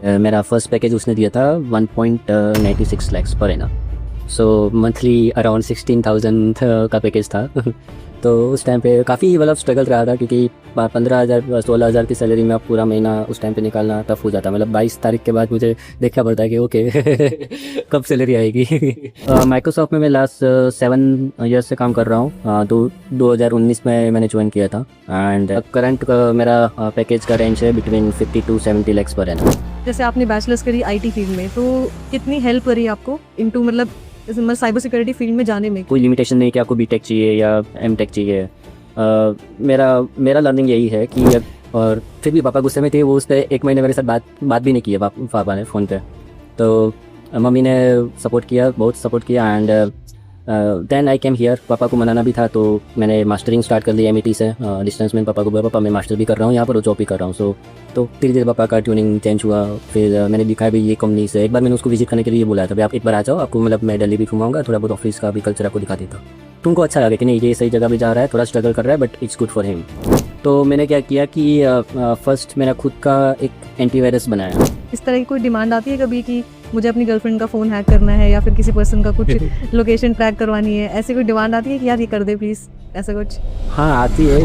मेरा first package उसने दिया था 1.96 लैक्स पर एनम। सो मंथली अराउंड 16,000 का पैकेज था। तो उस टाइम पे काफ़ी मतलब स्ट्रगल रहा था, क्योंकि 15,000 16,000 की सैलरी में आप पूरा महीना उस टाइम पे निकालना टफ हो जाता। मतलब 22 तारीख के बाद मुझे देखना पड़ता है कि ओके कब सैलरी आएगी। माइक्रोसॉफ्ट में मैं लास्ट 7 ईयर्स से काम कर रहा हूँ। 2019 में मैंने ज्वाइन किया था। एंड करंट मेरा पैकेज का रेंज है between 50 to 70 lakhs per annum. जैसे आपने बैचलर्स करी आईटी फील्ड में, तो कितनी हेल्प करी आपको इनटू मतलब साइबर सिक्योरिटी फील्ड में जाने में? कोई लिमिटेशन नहीं कि आपको बीटेक चाहिए या एमटेक चाहिए। मेरा लर्निंग यही है कि और फिर भी पापा गुस्से में थे, वो उस पर 1 महीने मेरे साथ बात भी नहीं की है पापा ने फ़ोन पे। तो मम्मी ने सपोर्ट किया, बहुत सपोर्ट किया। And then I came here. पापा को मनाना भी था, तो मैंने मास्टरिंग स्टार्ट कर ली एमईटी से डिस्टेंस में। पापा को बोला पापा मैं मास्टर भी कर रहा हूँ यहाँ पर और जॉब भी कर रहा हूँ। सो तो धीरे धीरे पापा का ट्यूनिंग चेंज हुआ। फिर मैंने दिखाया भी ये कंपनी से। एक बार मैंने उसको विजिट करने के लिए बुलाया था, भाई आप एक बार आ जाओ, आपको मतलब मैं दिल्ली भी घुमाऊंगा, थोड़ा बहुत ऑफिस का भी कल्चर आपको दिखा देता। तुमको अच्छा लगे कि नहीं ये सही जगह भी जा रहा है, थोड़ा स्ट्रगल कर रहा है but it's good for him. तो मैंने क्या किया कि फर्स्ट मेरा खुद का एक एंटीवायरस बनाया। इस तरह की कोई डिमांड आती है कभी कि मुझे अपनी गर्लफ्रेंड का फ़ोन हैक करना है या फिर किसी पर्सन का कुछ लोकेशन ट्रैक करवानी है, ऐसी कोई डिमांड आती है कि यार ये कर दे प्लीज़, ऐसा कुछ? हाँ आती है।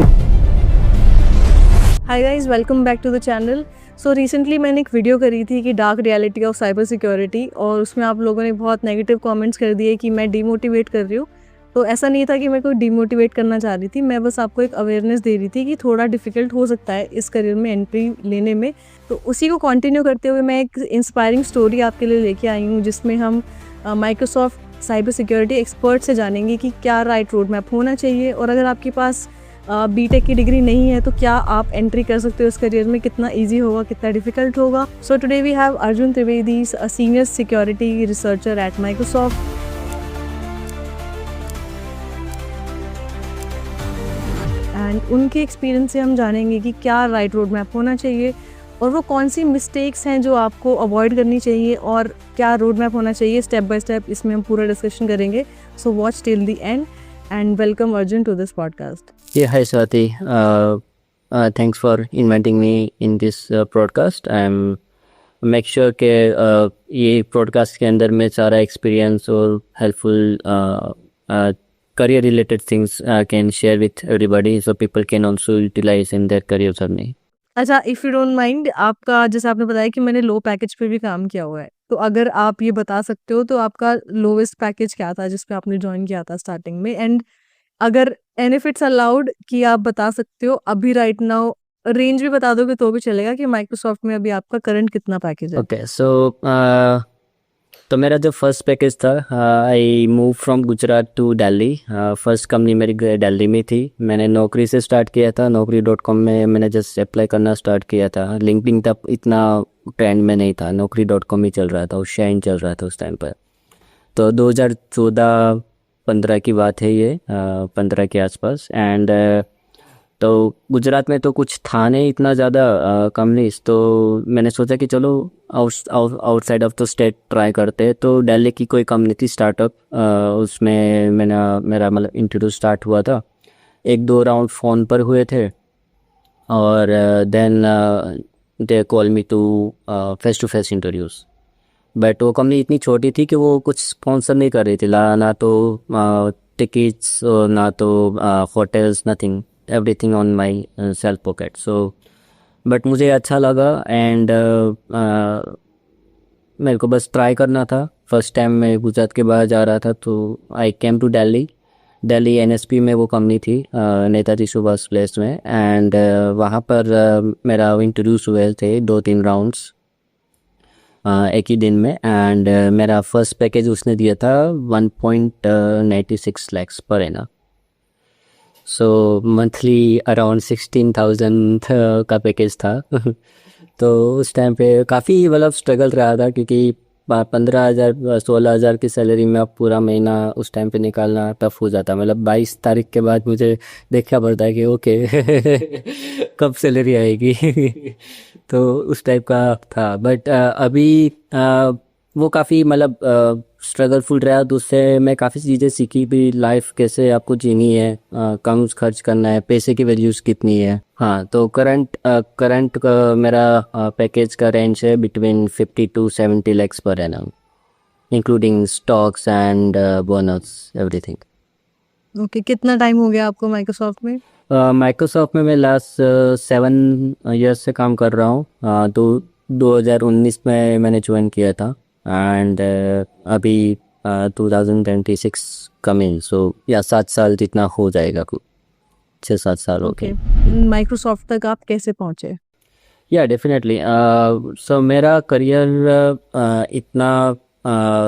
Hi guys, welcome back to the channel. So recently मैंने एक वीडियो करी थी कि dark reality of cyber security, और उसमें आप लोगों ने बहुत नेगेटिव कमेंट्स कर दिए कि मैं डीमोटिवेट कर रही हूँ। तो ऐसा नहीं था कि मैं कोई डीमोटिवेट करना चाह रही थी, मैं बस आपको एक अवेयरनेस दे रही थी कि थोड़ा डिफ़िकल्ट हो सकता है इस करियर में एंट्री लेने में। तो उसी को कंटिन्यू करते हुए मैं एक इंस्पायरिंग स्टोरी आपके लिए लेके आई हूँ, जिसमें हम माइक्रोसॉफ्ट साइबर सिक्योरिटी एक्सपर्ट से जानेंगे कि क्या राइट रोड मैप होना चाहिए, और अगर आपके पास बीटेक की डिग्री नहीं है तो क्या आप एंट्री कर सकते हो इस करियर में, कितना इजी होगा, कितना डिफिकल्ट होगा। So today we have Arjun Trivedi, a senior security researcher at Microsoft. And उनके एक्सपीरियंस से हम जानेंगे कि क्या राइट रोड मैप होना चाहिए और वो कौन सी मिस्टेक्स हैं जो आपको अवॉइड करनी चाहिए, और क्या रोड मैप होना चाहिए स्टेप बाय स्टेप, इसमें हम पूरा डिस्कशन करेंगे। So watch till the end and welcome Arjun to this podcast. Yeah, hi Swati. Thanks for inviting me in this broadcast. I'm make sure कि ये broadcast के अंदर मैं सारा experience और helpful career related things can share with everybody, so people can also utilize in their career journey. अच्छा, if you don't mind, आपका जैसे आपने बताया कि मैंने लो पैकेज पे भी काम किया हुआ है, तो अगर आप ये बता सकते हो तो आपका लोवेस्ट पैकेज क्या था जिस पे आपने ज्वाइन किया था स्टार्टिंग में, एंड अगर एंड इफ इट्स अलाउड कि आप बता सकते हो अभी राइट नाउ, रेंज भी बता दोगे तो भी चलेगा कि माइक्रोसॉफ्ट में अभी आपका करंट कितना पैकेज है? Okay, so तो मेरा जो फर्स्ट पैकेज था, I move from Gujarat to Delhi. First company मेरी दिल्ली में थी। मैंने नौकरी से स्टार्ट किया था, naukri.com में मैंने जस्ट अप्लाई करना स्टार्ट किया था। लिंक्डइन तब इतना ट्रेंड में नहीं था, naukri.com ही चल रहा था और शाइन चल रहा था उस टाइम पर। तो 2014-15 की बात है ये, 15 के आसपास। एंड तो गुजरात में तो कुछ था नहीं इतना ज़्यादा कंपनीज, तो मैंने सोचा कि चलो outside of the state try करते। तो दिल्ली की कोई कंपनी थी स्टार्टअप, उसमें मेरा मतलब इंटरव्यू स्टार्ट हुआ था। 1-2 राउंड फ़ोन पर हुए थे, और then they call me to face to face interviews. But वो कंपनी इतनी छोटी थी कि वो कुछ स्पॉन्सर नहीं कर रही थी, ना तो टिकट्स, ना तो hotels, nothing, everything on my self pocket. So but मुझे अच्छा लगा, एंड मेरे को बस ट्राई करना था। फर्स्ट टाइम मैं गुजरात के बाहर जा रहा था, तो आई केम टू दिल्ली एनएसपी में वो कंपनी थी, नेताजी सुभाष प्लेस में। एंड वहाँ पर मेरा इंटरव्यूज हुए थे 2-3 राउंड्स एक ही दिन में। एंड मेरा फर्स्ट पैकेज उसने दिया था 1.96 लैक्स पर एनम। सो मंथली अराउंड 16,000 का पैकेज था। तो उस टाइम पे काफ़ी मतलब स्ट्रगल रहा था, क्योंकि 15,000 16,000 की सैलरी में आप पूरा महीना उस टाइम पे निकालना टफ हो जाता। मतलब 22 तारीख के बाद मुझे देखना पड़ता है कि ओके कब सैलरी आएगी। तो उस टाइप का था। बट अभी वो काफ़ी मतलब स्ट्रगलफुल रहा, तो उससे मैं काफ़ी चीज़ें सीखी भी, लाइफ कैसे आपको जीनी है, कम खर्च करना है, पैसे की वैल्यूज़ कितनी है। हाँ, तो करंट मेरा पैकेज का रेंज है between 50 to 70 lakhs per annum, including stocks and bonus everything. Okay, कितना टाइम हो गया आपको माइक्रोसॉफ्ट में? माइक्रोसॉफ्ट में मैं लास्ट 7 years से काम कर रहा हूँ। तो 2019 में मैंने ज्वाइन किया था, एंड अभी 2026 कमिंग, सो या 7 साल जितना हो जाएगा, कुछ 6-7 साल हो ओके, गए। माइक्रोसॉफ्ट तक आप कैसे पहुंचे? या डेफिनेटली, सो मेरा करियर इतना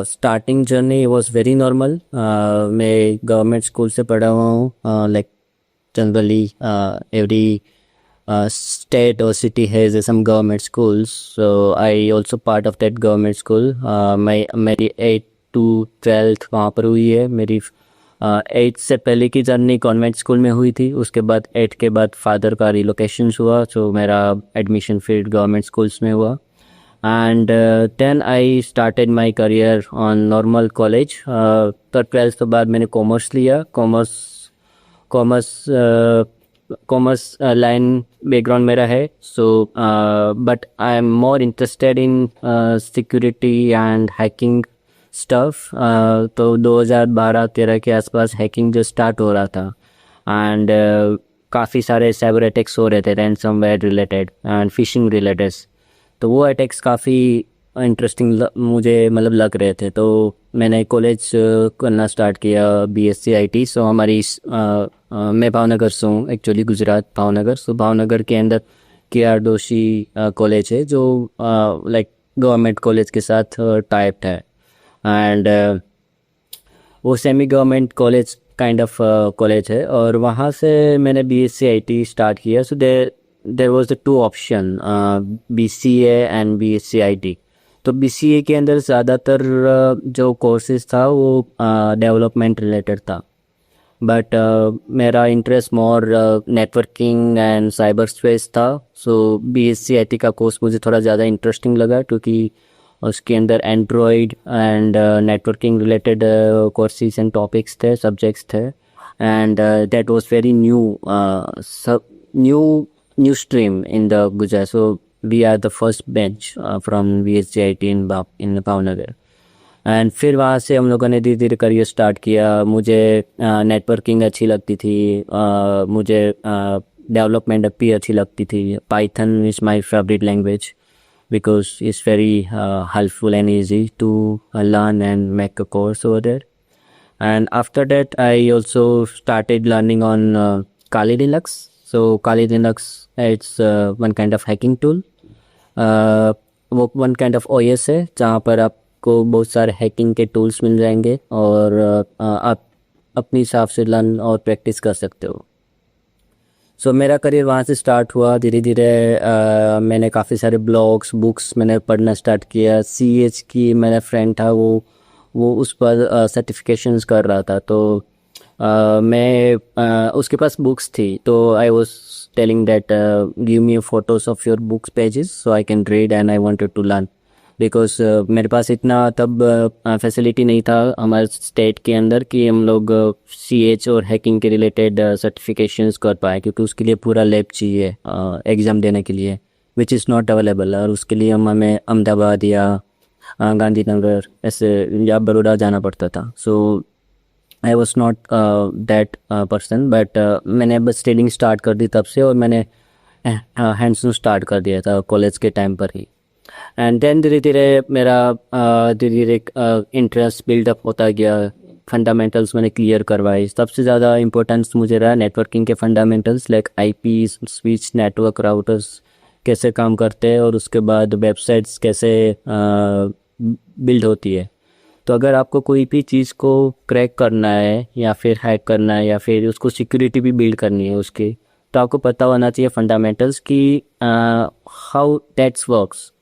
starting journey was very normal. मैं गवर्नमेंट स्कूल से पढ़ा हुआ हूँ, like generally every state or city has some government schools, so I also part of that government school. मेरी 8 to 12th वहाँ पर हुई है। मेरी 8 से पहले की जर्नी कॉन्वेंट स्कूल में हुई थी, उसके बाद 8 के बाद फादर का रिलोकेशन हुआ, तो मेरा एडमिशन फिर गवर्नमेंट स्कूल्स में हुआ। And then I started my career on normal college. तो 12th के बाद मैंने कॉमर्स लिया। कॉमर्स कॉमर्स लाइन बैकग्राउंड मेरा है, so but I am more interested in security and hacking stuff. तो 2012-13 के आसपास हैकिंग जो स्टार्ट हो रहा था, एंड काफ़ी सारे साइबर अटैक्स हो रहे थे, ransomware related and fishing related. तो वो अटैक्स काफ़ी इंटरेस्टिंग मुझे मतलब लग रहे थे, तो मैंने कॉलेज करना स्टार्ट किया, BSc IT। सो हमारी मैं भावनगर से हूँ एक्चुअली, गुजरात भावनगर। सो भावनगर के अंदर KR दोषी कॉलेज है, जो लाइक गवर्नमेंट कॉलेज के साथ टाइप है, एंड वो semi government college kind of college है, और वहाँ से मैंने BSc IT स्टार्ट किया। So there was the 2 option, BCA and BSc IT। तो BCA के अंदर ज़्यादातर जो कोर्सेज था वो डेवलपमेंट रिलेटेड था, बट मेरा interest more networking and cyber space था। सो BSc IT का कोर्स मुझे थोड़ा ज़्यादा इंटरेस्टिंग लगा, क्योंकि उसके अंदर android and networking related courses and topics थे, सब्जेक्ट्स थे, and that was very new stream in the Gujarat. So we are the first bench from BSc IT in Bhavnagar. And फिर वहाँ से हम लोगों ने धीरे धीरे करियर स्टार्ट किया। मुझे नेटवर्किंग अच्छी लगती थी, मुझे डेवलपमेंट भी अच्छी लगती थी। Python is my favourite language because it's very helpful and easy to learn and make a course over there. And after that, I also started learning on Kali Linux. So Kali Linux, it's one kind of hacking tool. वो one kind of OS है, जहाँ पर आपको बहुत सारे hacking के tools मिल जाएंगे, और आप अपने हिसाब से लर्न और प्रैक्टिस कर सकते हो। सो मेरा करियर वहाँ से स्टार्ट हुआ। धीरे धीरे मैंने काफ़ी सारे ब्लॉग्स बुक्स मैंने पढ़ना स्टार्ट किया। CH की मेरा फ्रेंड था, वो उस पर सर्टिफिकेशंस कर रहा था, तो मैं उसके पास बुक्स थी, तो I was telling that give me photos of your books pages so I can read and I wanted to learn, because मेरे पास इतना तब फैसिलिटी नहीं था हमारे स्टेट के अंदर कि हम लोग CH और हैकिंग के रिलेटेड सर्टिफिकेशंस कर पाए, क्योंकि उसके लिए पूरा लैब चाहिए एग्ज़ाम देने के लिए, विच इज़ नॉट अवेलेबल। और उसके लिए हमें अहमदाबाद या गांधीनगर ऐसे या बड़ौदा जाना पड़ता था। So I was not that person, but मैंने बस ट्रेनिंग स्टार्ट कर दी तब से, और मैंने हैंड्स स्टार्ट कर दिया था कॉलेज के टाइम पर ही। एंड देन धीरे धीरे मेरा धीरे धीरे इंटरेस्ट बिल्डअप होता गया। फंडामेंटल्स मैंने क्लियर करवाए। सबसे ज़्यादा इंपॉर्टेंस मुझे रहा नेटवर्किंग के fundamentals, like IP switch network routers कैसे काम करते हैं, और उसके बाद वेबसाइट्स कैसे बिल्ड होती है। तो अगर आपको कोई भी चीज़ को क्रैक करना है या फिर हैक करना है या फिर उसको सिक्योरिटी भी बिल्ड करनी है उसकी, तो आपको पता होना चाहिए फंडामेंटल्स की हाउ दैट्स वर्क्स।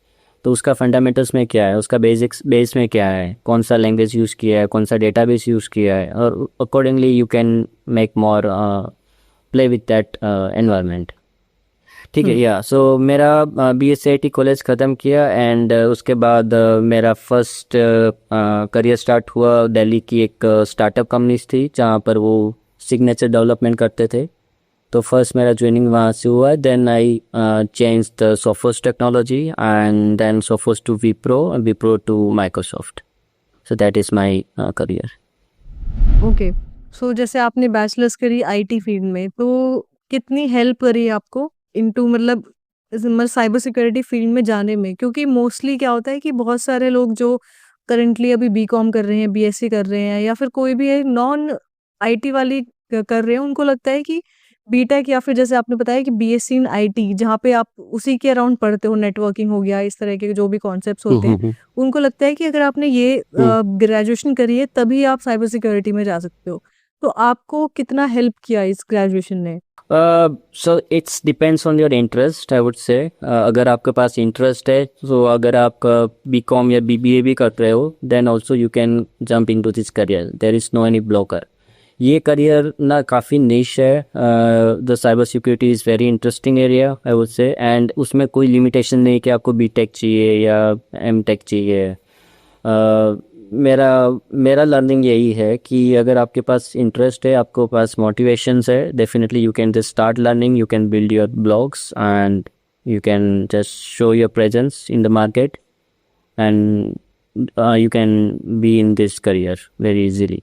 तो उसका फंडामेंटल्स में क्या है, उसका बेस में क्या है, कौन सा लैंग्वेज यूज़ किया है, कौन सा डेटाबेस यूज़ किया है, और accordingly you can make more play with that environment. ठीक है। या सो मेरा BSc कॉलेज ख़त्म किया एंड उसके बाद मेरा फर्स्ट करियर स्टार्ट हुआ दिल्ली की एक स्टार्टअप कंपनी थी जहाँ पर वो सिग्नेचर डेवलपमेंट करते थे। तो फर्स्ट मेरा ज्वाइनिंग वहाँ से हुआ। Then I change the Sophos technology and then Sophos to Wipro to Microsoft. So that is my career. Okay, so जैसे आपने बैचलर्स करी आईटी फील्ड में, तो कितनी हेल्प करी आपको इनटू मतलब साइबर सिक्योरिटी फील्ड में जाने में? क्योंकि मोस्टली क्या होता है कि बहुत सारे लोग जो करंटली अभी बीकॉम कर रहे हैं, बीएससी कर रहे हैं, या फिर कोई भी नॉन आईटी वाली कर रहे हैं, उनको लगता है कि बीटेक या फिर जैसे आपने बताया कि बीएससी इन आईटी, जहाँ पे आप उसी के अराउंड पढ़ते हो, नेटवर्किंग हो गया, इस तरह के जो भी कॉन्सेप्ट्स होते हैं, उनको लगता है कि अगर आपने ये ग्रेजुएशन करी है तभी आप साइबर सिक्योरिटी में जा सकते हो। तो आपको कितना हेल्प किया इस ग्रेजुएशन ने? So it's depends on your interest I would से। अगर आपके पास इंटरेस्ट है, तो अगर आप बीकॉम या बीबीए भी कर रहे हो, then also you can jump into this career. There is no any blocker. ये करियर ना काफ़ी निश है। The cyber security is very interesting area I would say, and उसमें कोई लिमिटेशन नहीं कि आपको बीटेक चाहिए या एमटेक चाहिए। मेरा मेरा लर्निंग यही है कि अगर आपके पास इंटरेस्ट है, आपके पास मोटिवेशंस है, definitely you can just start learning, you can build your blogs and you can just show your presence in the market and you can be in this career very easily.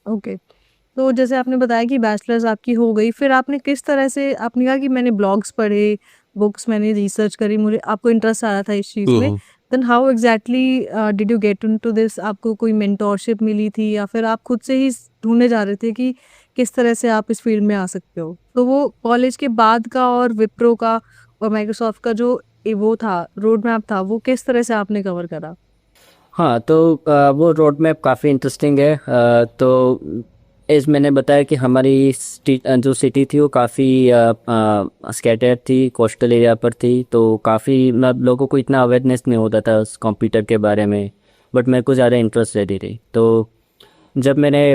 Okay, तो जैसे आपने बताया कि bachelors आपकी हो गई, फिर आपने किस तरह से, आपने कहा कि मैंने ब्लॉग्स पढ़े, बुक्स मैंने रिसर्च करी, मुझे आपको इंटरेस्ट आ रहा था इस चीज़ में, then how exactly did you get into this? आपको कोई मेंटोरशिप मिली थी या फिर आप खुद से ही ढूंढने जा रहे थे कि किस तरह से आप इस फील्ड में आ सकते हो? तो वो कॉलेज के बाद का और विप्रो का और माइक्रोसॉफ्ट का जो वो था, रोड मैप था, वो किस तरह से आपने कवर करा? हाँ, तो वो रोड मैप काफ़ी इंटरेस्टिंग है। तो एज मैंने बताया कि हमारी जो सिटी थी वो काफ़ी स्कैटर्ड थी, कोस्टल एरिया पर थी, तो काफ़ी मतलब लोगों को इतना अवेयरनेस नहीं होता था उस कंप्यूटर के बारे में, बट मेरे को ज़्यादा इंटरेस्ट रहती थी। तो जब मैंने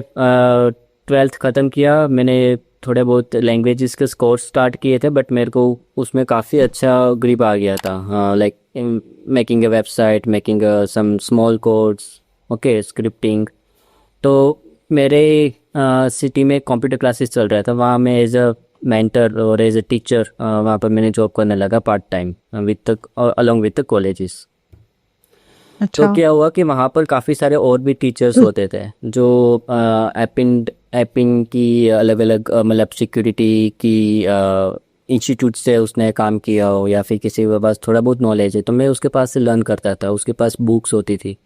12th ख़त्म किया, मैंने थोड़े बहुत लैंग्वेजेस के कोर्स स्टार्ट किए थे, बट मेरे को उसमें काफ़ी अच्छा ग्रिप आ गया था। Like making a website, making some small codes, okay, scripting. तो मेरे सिटी में कंप्यूटर क्लासेस चल रहा था, वहाँ मैं एज अ मेंटर और एज अ टीचर वहाँ पर मैंने जॉब करने लगा part time with along with the colleges. तो क्या हुआ कि वहाँ पर काफ़ी सारे और भी टीचर्स होते थे जो एपिंग की अलग अलग मतलब सिक्योरिटी की इंस्टीट्यूट से उसने काम किया हो, या फिर किसी के पास थोड़ा बहुत नॉलेज है, तो मैं उसके पास से लर्न करता था। उसके पास बुक्स होती थी,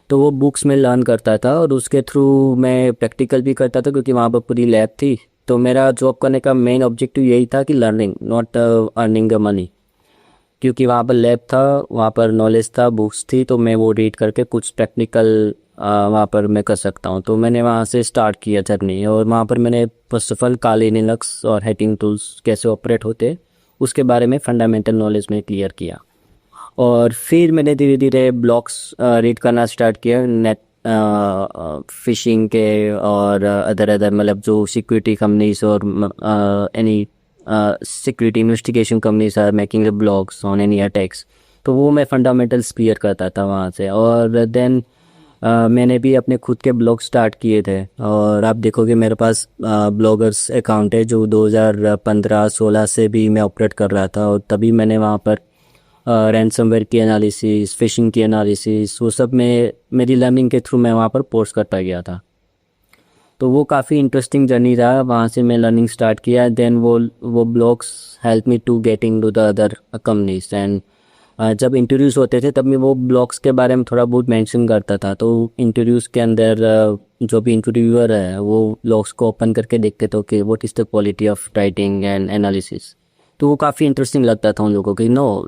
तो वो बुक्स में लर्न करता था और उसके थ्रू मैं प्रैक्टिकल भी करता था, क्योंकि वहाँ पर पूरी लैब थी। तो मेरा जॉब करने का मेन ऑब्जेक्टिव यही था कि लर्निंग, नॉट अर्निंग मनी, क्योंकि वहाँ पर लैब था, वहाँ पर नॉलेज था, बुक्स थी, तो मैं वो रीड करके कुछ प्रैक्टिकल वहाँ पर मैं कर सकता हूँ। तो मैंने वहाँ से स्टार्ट किया जर्नी, और वहाँ पर मैंने first of all Kali Linux और हैकिंग टूल्स कैसे ऑपरेट होते उसके बारे में फंडामेंटल नॉलेज में क्लियर किया। और फिर मैंने धीरे धीरे ब्लॉग्स रीड करना स्टार्ट किया, नेट फिशिंग के और अदर मतलब जो सिक्योरिटी कंपनीज और any security investigation companies are making the blogs on any attacks. तो वो मैं फंडामेंटल्स क्लियर करता था वहाँ से। और देन मैंने भी अपने खुद के ब्लॉग स्टार्ट किए थे, और आप देखोगे मेरे पास ब्लॉगर्स अकाउंट है जो 2015-16 से भी मैं ऑपरेट कर रहा था। और तभी मैंने वहाँ पर रैंसमवेयर की एनालिसिस, फिशिंग की एनालिसिस, वो सब में मेरी लर्निंग के थ्रू मैं वहाँ पर पोस्ट करता गया था। तो वो काफ़ी इंटरेस्टिंग जर्नी रहा, वहाँ से मैं लर्निंग स्टार्ट किया। देन वो blogs help me to getting to the other companies. And जब इंटरव्यूज़ होते थे तब मैं वो ब्लॉग्स के बारे में थोड़ा बहुत मेंशन करता था। तो इंटरव्यूज़ के अंदर जो भी इंटरव्यूअर है वो ब्लॉग्स को ओपन करके देखते थे कि what is the quality of writing and analysis. तो वो काफ़ी इंटरेस्टिंग लगता था उन लोगों को, नो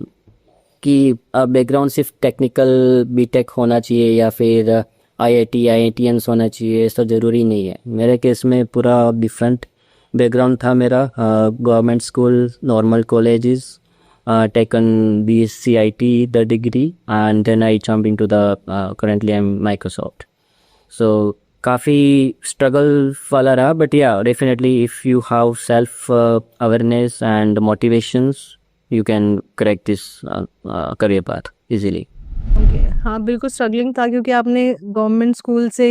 कि बैकग्राउंड सिर्फ टेक्निकल बीटेक होना चाहिए या फिर IITians होना चाहिए, ऐसा ज़रूरी नहीं है। मेरे केस में पूरा डिफरेंट बैकग्राउंड था मेरा। Government school, normal colleges, taken BSc IT the degree, and then I jumped into the currently I'm Microsoft. So काफ़ी स्ट्रगल वाला रहा, but yeah, definitely if you have self awareness and motivations, you can crack this career path easily. Okay, हाँ बिल्कुल struggling था क्योंकि आपने government school से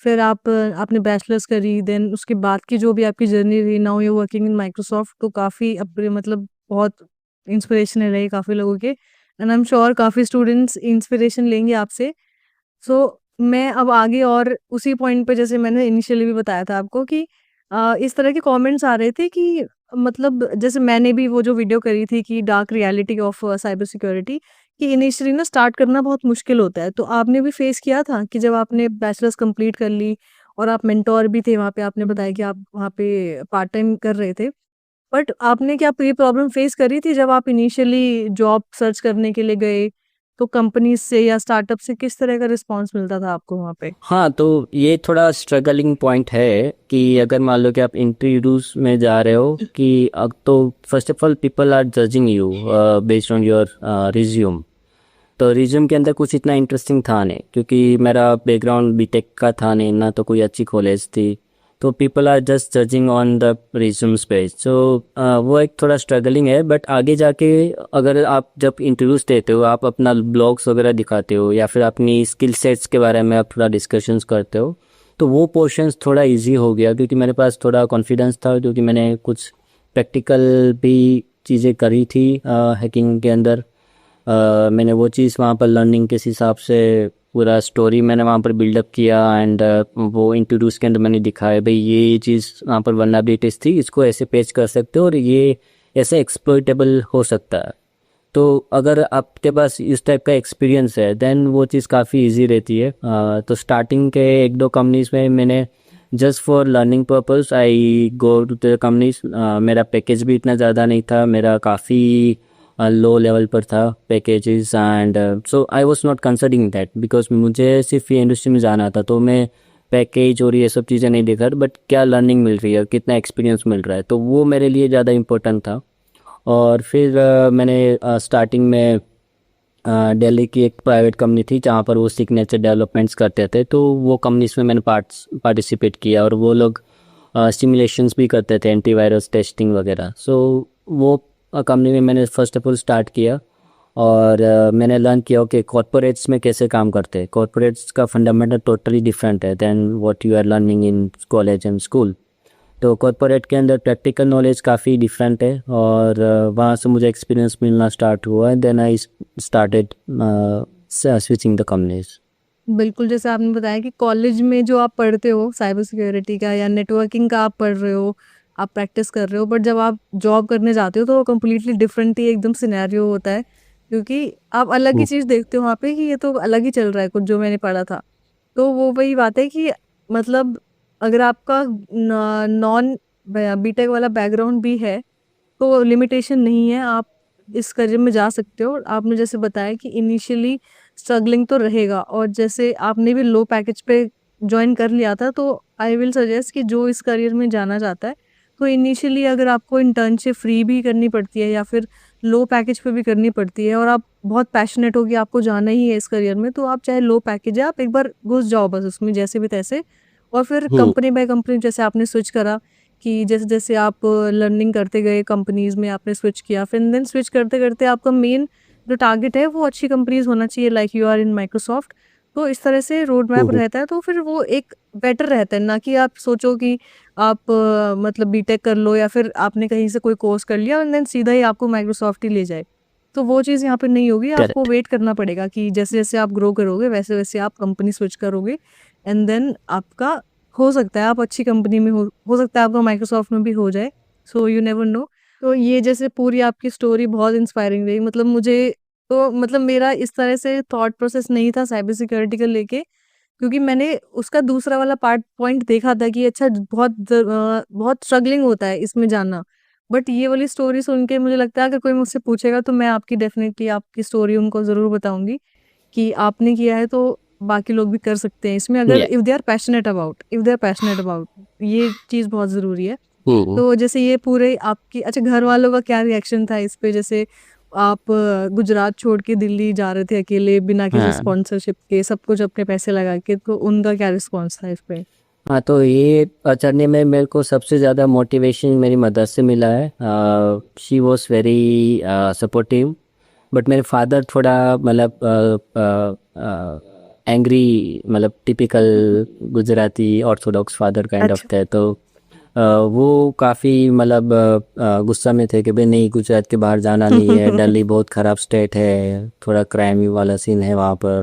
फिर आपने बैचलर्स करी, देन उसके बाद की जो भी आपकी जर्नी रही, now you working in Microsoft, तो काफ़ी अपने मतलब बहुत इंस्पिरेशनल रही काफ़ी लोगों के, एंड आई एम श्योर काफ़ी स्टूडेंट्स इंस्पिरेशन लेंगे आपसे। सो मैं अब आगे और उसी पॉइंट पे, जैसे मैंने इनिशियली भी बताया था आपको कि इस तरह के कमेंट्स आ रहे थे कि मतलब जैसे मैंने भी वो जो वीडियो करी थी कि dark reality of cyber security, कि इनिशियली ना स्टार्ट करना बहुत मुश्किल होता है। तो आपने भी फेस किया था कि जब आपने बैचलर्स कंप्लीट कर ली और आप मेंटोर भी थे वहाँ पे, आपने बताया कि आप वहाँ पे पार्ट टाइम कर रहे थे, बट आपने क्या ये प्रॉब्लम फेस करी थी जब आप इनिशियली जॉब सर्च करने के लिए गए, तो कंपनी से या स्टार्टअप से किस तरह का रिस्पॉन्स मिलता था आपको वहाँ पे? हाँ, तो ये थोड़ा स्ट्रगलिंग पॉइंट है कि अगर मान लो कि आप इंटरव्यूज में जा रहे हो कि अब तो first of all people are judging you based on your resume. तो रिज्यूम के अंदर कुछ इतना इंटरेस्टिंग था नहीं, क्योंकि मेरा बैकग्राउंड बीटेक का था नहीं, ना तो कोई अच्छी कॉलेज थी। तो people are just judging on the resume page. So वो एक थोड़ा स्ट्रगलिंग है, बट आगे जाके अगर आप जब इंटरव्यूज देते हो, आप अपना ब्लॉग्स वगैरह दिखाते हो या फिर अपनी स्किल सेट्स के बारे में आप थोड़ा डिस्कशंस करते हो, तो वो पोर्शंस थोड़ा इजी हो गया, क्योंकि मेरे पास थोड़ा कॉन्फिडेंस था, क्योंकि मैंने कुछ प्रैक्टिकल भी चीज़ें करी थी हैकिंग के अंदर। मैंने वो चीज़ वहाँ पर लर्निंग के हिसाब से पूरा स्टोरी मैंने वहाँ पर बिल्डअप किया, एंड वो इंट्रोड्यूस के अंदर मैंने दिखाया भाई ये चीज़ वहाँ पर वल्नरेबिलिटीज थी, इसको ऐसे पेच कर सकते हो और ये ऐसे एक्सप्लॉइटेबल हो सकता है। तो अगर आपके पास इस टाइप का एक्सपीरियंस है देन वो चीज़ काफ़ी इजी रहती है। तो स्टार्टिंग के एक दो कंपनीज में मैंने just for learning purpose I go to the companies. मेरा पैकेज भी इतना ज़्यादा नहीं था, मेरा काफ़ी लो लेवल पर था packages, and so I was not considering that, because मुझे सिर्फ ये इंडस्ट्री में जाना था। तो मैं पैकेज और ये सब चीज़ें नहीं देखा, बट क्या लर्निंग मिल रही है, कितना एक्सपीरियंस मिल रहा है, तो वो मेरे लिए ज़्यादा इम्पोर्टेंट था। और फिर मैंने स्टार्टिंग में दिल्ली की एक प्राइवेट कंपनी थी जहाँ पर वो सिग्नेचर डेवलपमेंट्स करते थे, तो वो कंपनीज में मैंने पार्टिसिपेट किया, और वो लोग सिमुलेशंस भी करते थे, एंटीवायरस टेस्टिंग वगैरह। सो वो कंपनी में मैंने फर्स्ट ऑफ ऑल स्टार्ट किया, और मैंने लर्न किया कि कॉर्पोरेट्स में कैसे काम करते हैं। कॉर्पोरेट्स का फंडामेंटल टोटली डिफरेंट है then what you are learning in college and school. तो कॉर्पोरेट के अंदर प्रैक्टिकल नॉलेज काफ़ी डिफरेंट है, और वहाँ से मुझे एक्सपीरियंस मिलना स्टार्ट हुआ, then I started switching the companies. बिल्कुल, जैसे आपने बताया कि कॉलेज में जो आप पढ़ते हो साइबर सिक्योरिटी का या नेटवर्किंग का आप पढ़ रहे हो, आप प्रैक्टिस कर रहे हो, बट जब आप जॉब करने जाते हो तो वो कम्प्लीटली डिफरेंट ही एकदम सिनेरियो होता है, क्योंकि आप अलग ही चीज़ देखते हो वहाँ पे कि ये तो अलग ही चल रहा है कुछ जो मैंने पढ़ा था। तो वो वही बात है कि मतलब अगर आपका नॉन बीटेक वाला बैकग्राउंड भी है तो लिमिटेशन नहीं है, आप इस करियर में जा सकते हो। आपने जैसे बताया कि इनिशियली स्ट्रगलिंग तो रहेगा, और जैसे आपने भी लो पैकेज पे जॉइन कर लिया था, तो आई विल सजेस्ट कि जो इस करियर में जाना चाहता है, तो इनिशियली अगर आपको इंटर्नशिप फ्री भी करनी पड़ती है या फिर लो पैकेज पे भी करनी पड़ती है, और आप बहुत पैशनेट हो कि आपको जाना ही है इस करियर में, तो आप चाहे लो पैकेज है, आप एक बार घुस जाओ बस उसमें जैसे भी तैसे, और फिर कंपनी बाय कंपनी जैसे आपने स्विच करा कि जैसे-जैसे आप लर्निंग करते गए कंपनीज़ में आपने स्विच किया, फिर देन स्विच करते-करते आपका मेन जो टारगेट है वो अच्छी कंपनीज़ होना चाहिए, like you are in Microsoft. तो इस तरह से रोड मैप रहता है, तो फिर वो एक बेटर रहता है, ना कि आप सोचो कि आप मतलब बीटेक कर लो या फिर आपने कहीं से कोई कोर्स कर लिया एंड देन सीधा ही आपको माइक्रोसॉफ्ट ही ले जाए। तो वो चीज़ यहाँ पे नहीं होगी, आपको करेक्ट। वेट करना पड़ेगा कि जैसे-जैसे आप ग्रो करोगे वैसे-वैसे आप कंपनी स्विच करोगे, एंड देन आपका हो सकता है आप अच्छी कंपनी में हो सकता है आपका माइक्रोसॉफ्ट में भी हो जाए, सो यू नेवर नो। तो ये जैसे पूरी आपकी स्टोरी बहुत इंस्पायरिंग रही, मतलब मुझे तो मतलब मेरा इस तरह से थॉट प्रोसेस नहीं था साइबर सिक्योरिटी को लेके, क्योंकि मैंने उसका दूसरा वाला पॉइंट देखा था कि अच्छा बहुत स्ट्रगलिंग होता है इसमें जाना। बट ये वाली स्टोरी सुन के मुझे लगता है अगर कोई मुझसे पूछेगा तो मैं आपकी डेफिनेटली आपकी स्टोरी उनको ज़रूर बताऊँगी कि आपने किया है तो बाकी लोग भी कर सकते हैं इसमें, अगर या if they are passionate about, ये चीज़ बहुत ज़रूरी है। तो जैसे ये पूरे आपकी अच्छा घर वालों का क्या रिएक्शन था इस पे, जैसे आप गुजरात छोड़ के दिल्ली जा रहे थे अकेले बिना किसी हाँ, स्पॉन्सरशिप के, सब कुछ अपने पैसे लगा के, तो उनका क्या रिस्पॉन्स था इस पे? हाँ, तो ये चढ़ने में मेरे को सबसे ज़्यादा मोटिवेशन मेरी मदर से मिला है। She was very supportive, but मेरे फादर थोड़ा मतलब एंग्री, मतलब typical Gujarati Orthodox father kind of अच्छा। थे। तो वो काफ़ी मतलब गुस्सा में थे कि भाई नहीं, गुजरात के बाहर जाना नहीं है, दिल्ली बहुत ख़राब स्टेट है, थोड़ा क्राइम वाला सीन है वहाँ पर।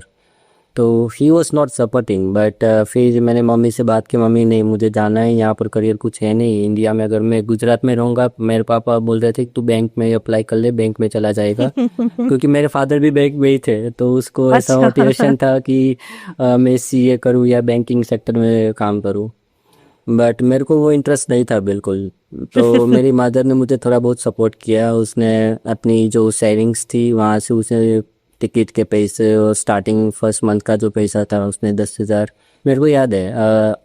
तो he was not supporting, but फिर मैंने मम्मी से बात की, मम्मी नहीं मुझे जाना है, यहाँ पर करियर कुछ है नहीं इंडिया में, अगर मैं गुजरात में रहूँगा। मेरे पापा बोल रहे थे कि तू बैंक में अप्लाई कर ले, बैंक में चला जाएगा, क्योंकि मेरे फादर भी बैंक में ही थे। तो उसको ऐसा अच्छा। मोटिवेशन था कि मैं सीए करूँ या बैंकिंग सेक्टर में काम करूँ, बट मेरे को वो इंटरेस्ट नहीं था बिल्कुल। तो मेरी मदर ने मुझे थोड़ा बहुत सपोर्ट किया, उसने अपनी जो सेविंग्स थी वहाँ से उसने टिकट के पैसे और स्टार्टिंग फर्स्ट मंथ का जो पैसा था उसने 10,000, मेरे को याद है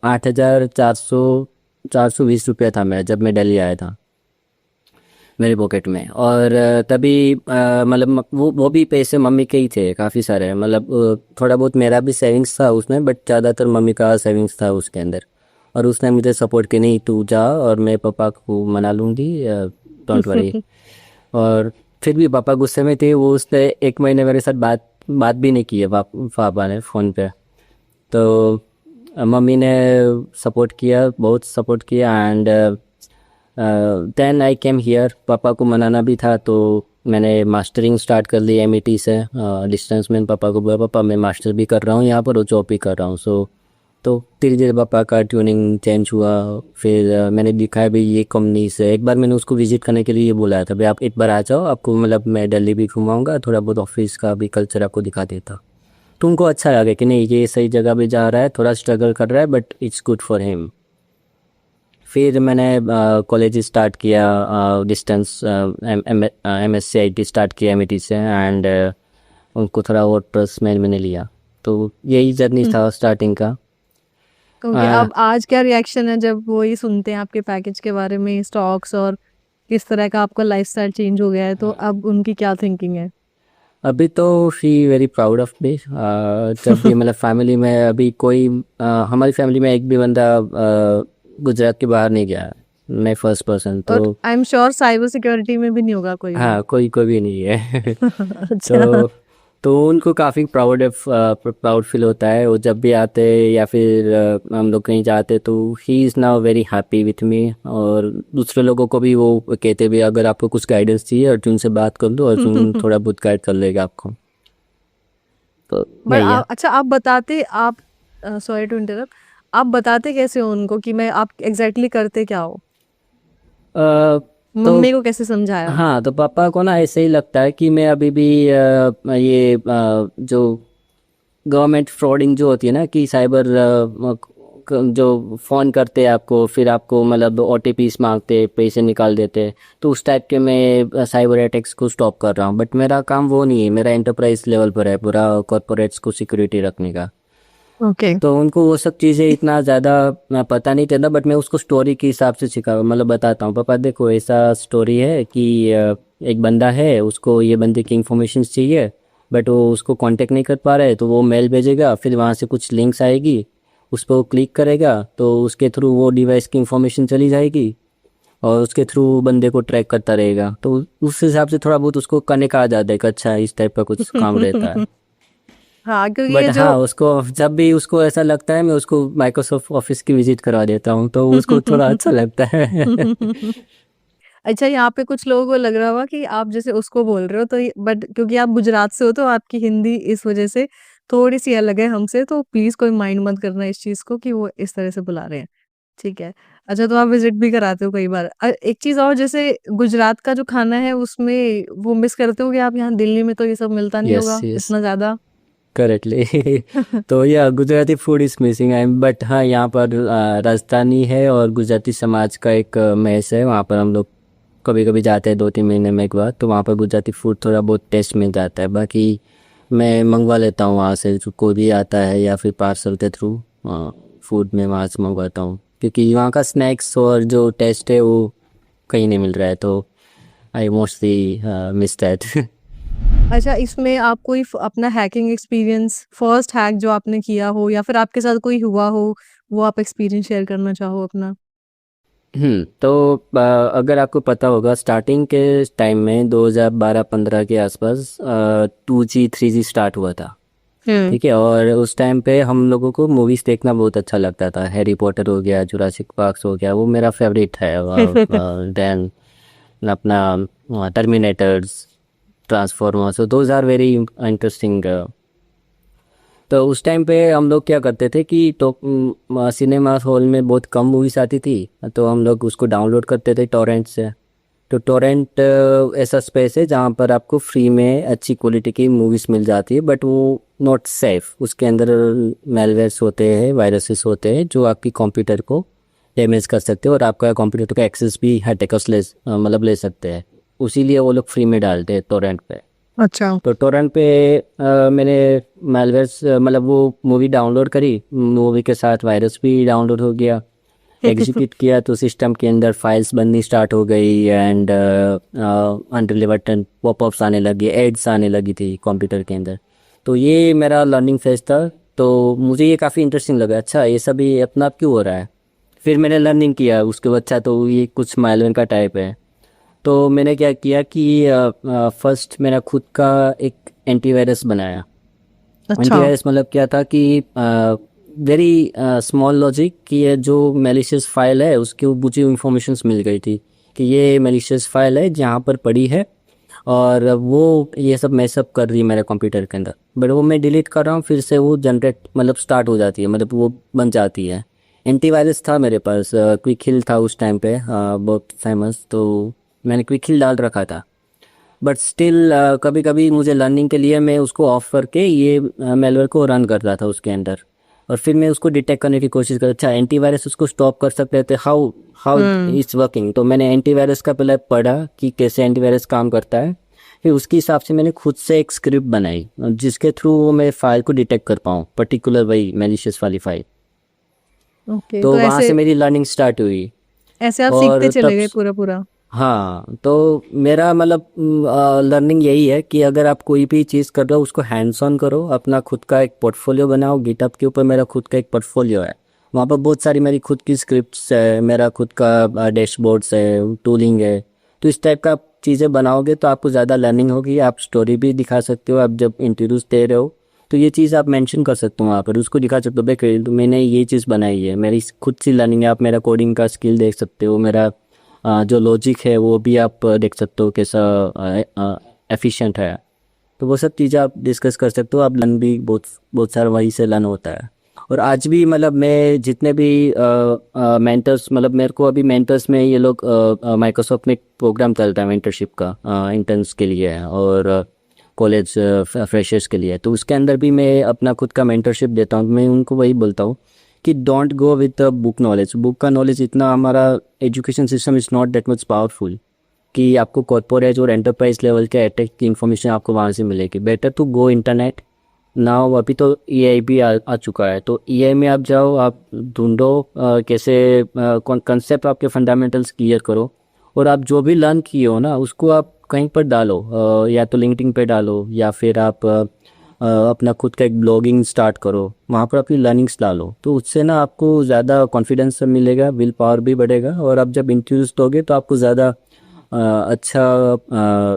8,420 रुपया था मैं जब मैं दिल्ली आया था मेरे पॉकेट में। और तभी मतलब वो भी पैसे मम्मी के ही थे काफ़ी सारे, मतलब थोड़ा बहुत मेरा भी सेविंग्स था उसमें, बट ज़्यादातर मम्मी का सेविंग्स था उसके अंदर। और उसने मुझे सपोर्ट की, नहीं तू जा और मैं पापा को मना लूँगी, डोंट वरी। और फिर भी पापा गुस्से में थे, वो उसने 1 महीने मेरे साथ बात बात भी नहीं की है पापा ने फ़ोन पे। तो मम्मी ने सपोर्ट किया, बहुत सपोर्ट किया। And then I came here, पापा को मनाना भी था, तो मैंने मास्टरिंग स्टार्ट कर ली एमईटी से डिस्टेंस में। पापा को बोला पापा मैं मास्टर भी कर रहा हूँ यहाँ पर और जॉब भी कर रहा हूँ। सो तो धीरे धीरे पापा का ट्यूनिंग चेंज हुआ। फिर मैंने दिखाया भाई ये कंपनी से, एक बार मैंने उसको विजिट करने के लिए ये बोला था भाई आप एक बार आ जाओ, आपको मतलब मैं दिल्ली भी घुमाऊँगा, थोड़ा बहुत ऑफिस का भी कल्चर आपको दिखा देता। तो उनको अच्छा लगा कि नहीं ये सही जगह पे जा रहा है, थोड़ा स्ट्रगल कर रहा है but it's good for him. फिर मैंने कॉलेज स्टार्ट किया, डिस्टेंस एमएससी आईटी स्टार्ट किया एमईटी से। एंड उनको थोड़ा और ट्रस्ट में मैंने लिया। तो यही जर्नी था स्टार्टिंग का। ओके, अब आज क्या रिएक्शन है जब वो ये सुनते हैं आपके पैकेज के बारे में, स्टॉक्स और किस तरह का आपका लाइफस्टाइल चेंज हो गया है, तो अब उनकी क्या थिंकिंग है? अभी तो she very proud of me. जब भी मतलब फैमिली में अभी कोई हमारी फैमिली में एक भी बंदा गुजरात के बाहर नहीं गया, मैं फर्स्ट पर्सन। और तो I am sure cyber security में भी नहीं होगा कोई भी। हाँ, कोई कोई भी नहीं है। अच्छा। तो तो उनको काफ़ी प्राउड फील होता है, वो जब भी आते हैं या फिर हम लोग कहीं जाते तो he is now very happy with me. और दूसरे लोगों को भी वो कहते भी अगर आपको कुछ गाइडेंस चाहिए अर्जुन से बात कर दो, अर्जुन थोड़ा बहुत गाइड कर लेगा आपको। तो बट यही है। आप, अच्छा आप बताते, आप, सॉरी टू इंटरप्ट, आप बताते कैसे हो उनको कि मैं, आप एग्जैक्टली करते क्या हो? अ, तो मम्मी को कैसे समझाया? हाँ, तो पापा को ना ऐसे ही लगता है कि मैं अभी भी ये जो गवर्नमेंट फ्रॉडिंग जो होती है ना, कि साइबर जो फ़ोन करते हैं आपको, फिर आपको मतलब ओटीपीस मांगते, पैसे निकाल देते, तो उस टाइप के मैं साइबर अटैक्स को स्टॉप कर रहा हूँ। बट मेरा काम वो नहीं है, मेरा एंटरप्राइज लेवल पर है, पूरा कॉरपोरेट्स को सिक्योरिटी रखने का। ओके। तो उनको वो सब चीज़ें इतना ज़्यादा पता नहीं चलता, बट मैं उसको स्टोरी के हिसाब से सिखा मतलब बताता हूँ, पापा देखो ऐसा स्टोरी है कि एक बंदा है, उसको ये बंदे की इंफॉर्मेशन चाहिए, बट वो उसको कांटेक्ट नहीं कर पा रहा है, तो वो मेल भेजेगा, फिर वहाँ से कुछ लिंक्स आएगी, उस पर वो क्लिक करेगा, तो उसके थ्रू वो डिवाइस की इंफॉर्मेशन चली जाएगी और उसके थ्रू बंदे को ट्रैक करता रहेगा। तो उस हिसाब से थोड़ा बहुत उसको कनेक्ट आ जाता है कि अच्छा इस टाइप का कुछ काम रहता है। हाँ, क्योंकि बट ये जो हाँ, उसको जब भी उसको ऐसा लगता है मैं उसको माइक्रोसॉफ्ट ऑफिस की विजिट करवा देता हूँ, तो उसको थोड़ा अच्छा लगता है। अच्छा, यहाँ पे कुछ लोगों को लग रहा होगा कि आप जैसे उसको बोल रहे हो, तो बट क्योंकि आप गुजरात से हो तो आपकी हिंदी इस वजह से थोड़ी सी अलग है हमसे, तो प्लीज कोई माइंड मत करना इस चीज को कि वो इस तरह से बुला रहे हैं। ठीक है। अच्छा, तो आप विजिट भी कराते हो कई बार। एक चीज और, जैसे गुजरात का जो खाना है उसमें वो मिस करते हो कि आप यहाँ दिल्ली में तो ये सब मिलता नहीं यस होगा यस, इतना ज्यादा? करेक्टली। तो या Gujarati food is missing I, but हाँ यहाँ पर राजस्थानी है और गुजराती समाज का एक मेस है, वहाँ पर हम लोग कभी कभी जाते हैं 2-3 महीने में एक बार, तो वहाँ पर गुजराती फूड थोड़ा बहुत टेस्ट मिल जाता है। बाकी मैं मंगवा लेता हूँ वहाँ से, जो कोई भी आता है या फिर पार्सल के थ्रू फूड मैं वहाँ से मंगवाता हूँ, क्योंकि वहाँ का स्नैक्स और जो टेस्ट है वो कहीं नहीं मिल रहा है, तो आई मोस्टली मिस दैट। अच्छा, इसमें आप कोई अपना हैकिंग एक्सपीरियंस, फर्स्ट हैक जो आपने किया हो या फिर आपके साथ कोई हुआ हो, वो आप एक्सपीरियंस शेयर करना चाहो अपना? तो अगर आपको पता होगा स्टार्टिंग के टाइम में 2012-15 के आसपास 2G 3G स्टार्ट हुआ था। हम्म। ठीक है, और उस टाइम पे हम लोगों को मूवीज़ देखना बहुत अच्छा लगता था। हैरी पॉटर हो गया, जुरासिक पार्क हो गया, वो मेरा फेवरेट है। देन अपना terminators, transformers, those are very interesting. तो उस टाइम पे हम लोग क्या करते थे कि तो सिनेमा हॉल में बहुत कम मूवीज़ आती थी, तो हम लोग उसको डाउनलोड करते थे टॉरेंट से। तो टोरेंट ऐसा स्पेस है जहाँ पर आपको फ्री में अच्छी क्वालिटी की मूवीज़ मिल जाती है, बट वो नॉट सेफ। उसके अंदर मेलवेयर्स होते हैं, वायरसेस होते हैं जो आपकी कंप्यूटर को डैमेज कर सकते हैं और आपका कंप्यूटर का एक्सेस भी हैकर्स मतलब ले सकते हैं। उसीलिए वो लोग फ्री में डालते हैं टोरेंट पे। अच्छा। तो टोरेंट पे मैंने मेलवेयर्स मतलब वो मूवी डाउनलोड करी, मूवी के साथ वायरस भी डाउनलोड हो गया। एग्जीक्यूट किया तो सिस्टम के अंदर फाइल्स बननी स्टार्ट हो गई, एंड अनडिलीवर्ड पॉपअप्स आने लगे, एड्स आने लगी थी कंप्यूटर के अंदर। तो ये मेरा लर्निंग फेज था। तो मुझे ये काफ़ी इंटरेस्टिंग लगा, अच्छा ये सब ये अपना आप क्यों हो रहा है। फिर मैंने लर्निंग किया उसके बाद, अच्छा तो ये कुछ मालवेयर का टाइप है। तो मैंने क्या किया कि फर्स्ट मेरा खुद का एक एंटीवायरस बनाया। अच्छा। एंटीवायरस मतलब क्या था कि वेरी स्मॉल लॉजिक कि ये जो मेलिशियस फाइल है उसकी मुझे इंफॉर्मेशंस मिल गई थी कि ये मेलिशियस फाइल है जहाँ पर पड़ी है, और वो ये सब मैसअप कर रही है मेरे कंप्यूटर के अंदर। बट वो मैं डिलीट कर रहा हूँ, फिर से वो जनरेट मतलब स्टार्ट हो जाती है, मतलब वो बन जाती है। एंटीवायरस था मेरे पास, क्विक हिल था उस टाइम पे, बहुत फेमस। तो मैंने क्विक हिल डाल रखा था, बट स्टिल कभी कभी मुझे लर्निंग के लिए मैं उसको ऑफ करके ये मेलवेयर को रन करता था उसके अंदर। और फिर मैं उसको डिटेक्ट करने की कोशिश करता, अच्छा एंटीवायरस उसको स्टॉप कर सकते थे, how how hmm. It's working. तो मैंने एंटीवायरस का पहले पढ़ा कि कैसे एंटीवायरस काम करता है, फिर उसके हिसाब से मैंने खुद से एक स्क्रिप्ट बनाई जिसके थ्रू वो मैं फाइल को डिटेक्ट कर पाऊँ, पर्टिकुलर वही मेलिशियस वाली फाइल। ओके, तो तो वहाँ ऐसे से मेरी लर्निंग स्टार्ट हुई। ऐसे आप सीखते और चले तब गए पूरा पूरा? हाँ, तो मेरा मतलब लर्निंग यही है कि अगर आप कोई भी चीज़ कर रहे हो उसको हैंड्स ऑन करो, अपना खुद का एक पोर्टफोलियो बनाओ। गिटहब के ऊपर मेरा खुद का एक पोर्टफोलियो है, वहाँ पर बहुत सारी मेरी खुद की स्क्रिप्ट्स है, मेरा खुद का डैशबोर्ड्स है, टूलिंग है। तो इस टाइप का आप चीज़ें बनाओगे तो आपको ज़्यादा लर्निंग होगी, आप स्टोरी भी दिखा सकते हो। आप जब इंटरव्यूज दे रहे हो तो ये चीज़ आप मेंशन कर सकते हो वहाँ पर, उसको दिखा सकते हो भाई तो मैंने ये चीज़ बनाई है, मेरी खुद सी लर्निंग है। आप मेरा कोडिंग का स्किल देख सकते हो, मेरा जो लॉजिक है वो भी आप देख सकते हो कैसा एफिशिएंट है। तो वो सब चीज़ें आप डिस्कस कर सकते हो। आप लर्न भी बहुत बहुत सारा वहीं से लर्न होता है। और आज भी मतलब मैं जितने भी मेंटर्स, मतलब मेरे को अभी मेंटर्स में ये लोग माइक्रोसॉफ्ट में एक प्रोग्राम चलता है मेंटरशिप का, इंटर्न्स के लिए और कॉलेज फ्रेशर्स के लिए। तो उसके अंदर भी मैं अपना खुद का मेंटरशिप देता हूँ। मैं उनको वही बोलता हूँ कि don't go with the book knowledge. Book का नॉलेज इतना, हमारा education system is not that much powerful कि आपको कॉर्पोरेट और एंटरप्राइज लेवल के अटैक की इन्फॉर्मेशन आपको वहाँ से मिलेगी। Better to go internet now. अभी तो एआई भी आ चुका है, तो एआई में आप जाओ, आप ढूंढो कैसे कंसेप्ट, आपके फंडामेंटल्स क्लियर करो, और आप जो भी लर्न किए हो ना उसको आप कहीं पर डालो, या तो लिंक्डइन पे डालो, या फिर आप अपना खुद का एक ब्लॉगिंग स्टार्ट करो, वहाँ पर अपनी लर्निंग्स डालो। तो उससे ना आपको ज़्यादा कॉन्फिडेंस मिलेगा, विल पावर भी बढ़ेगा, और आप जब इंटरव्यूज दोगे तो आपको ज़्यादा अच्छा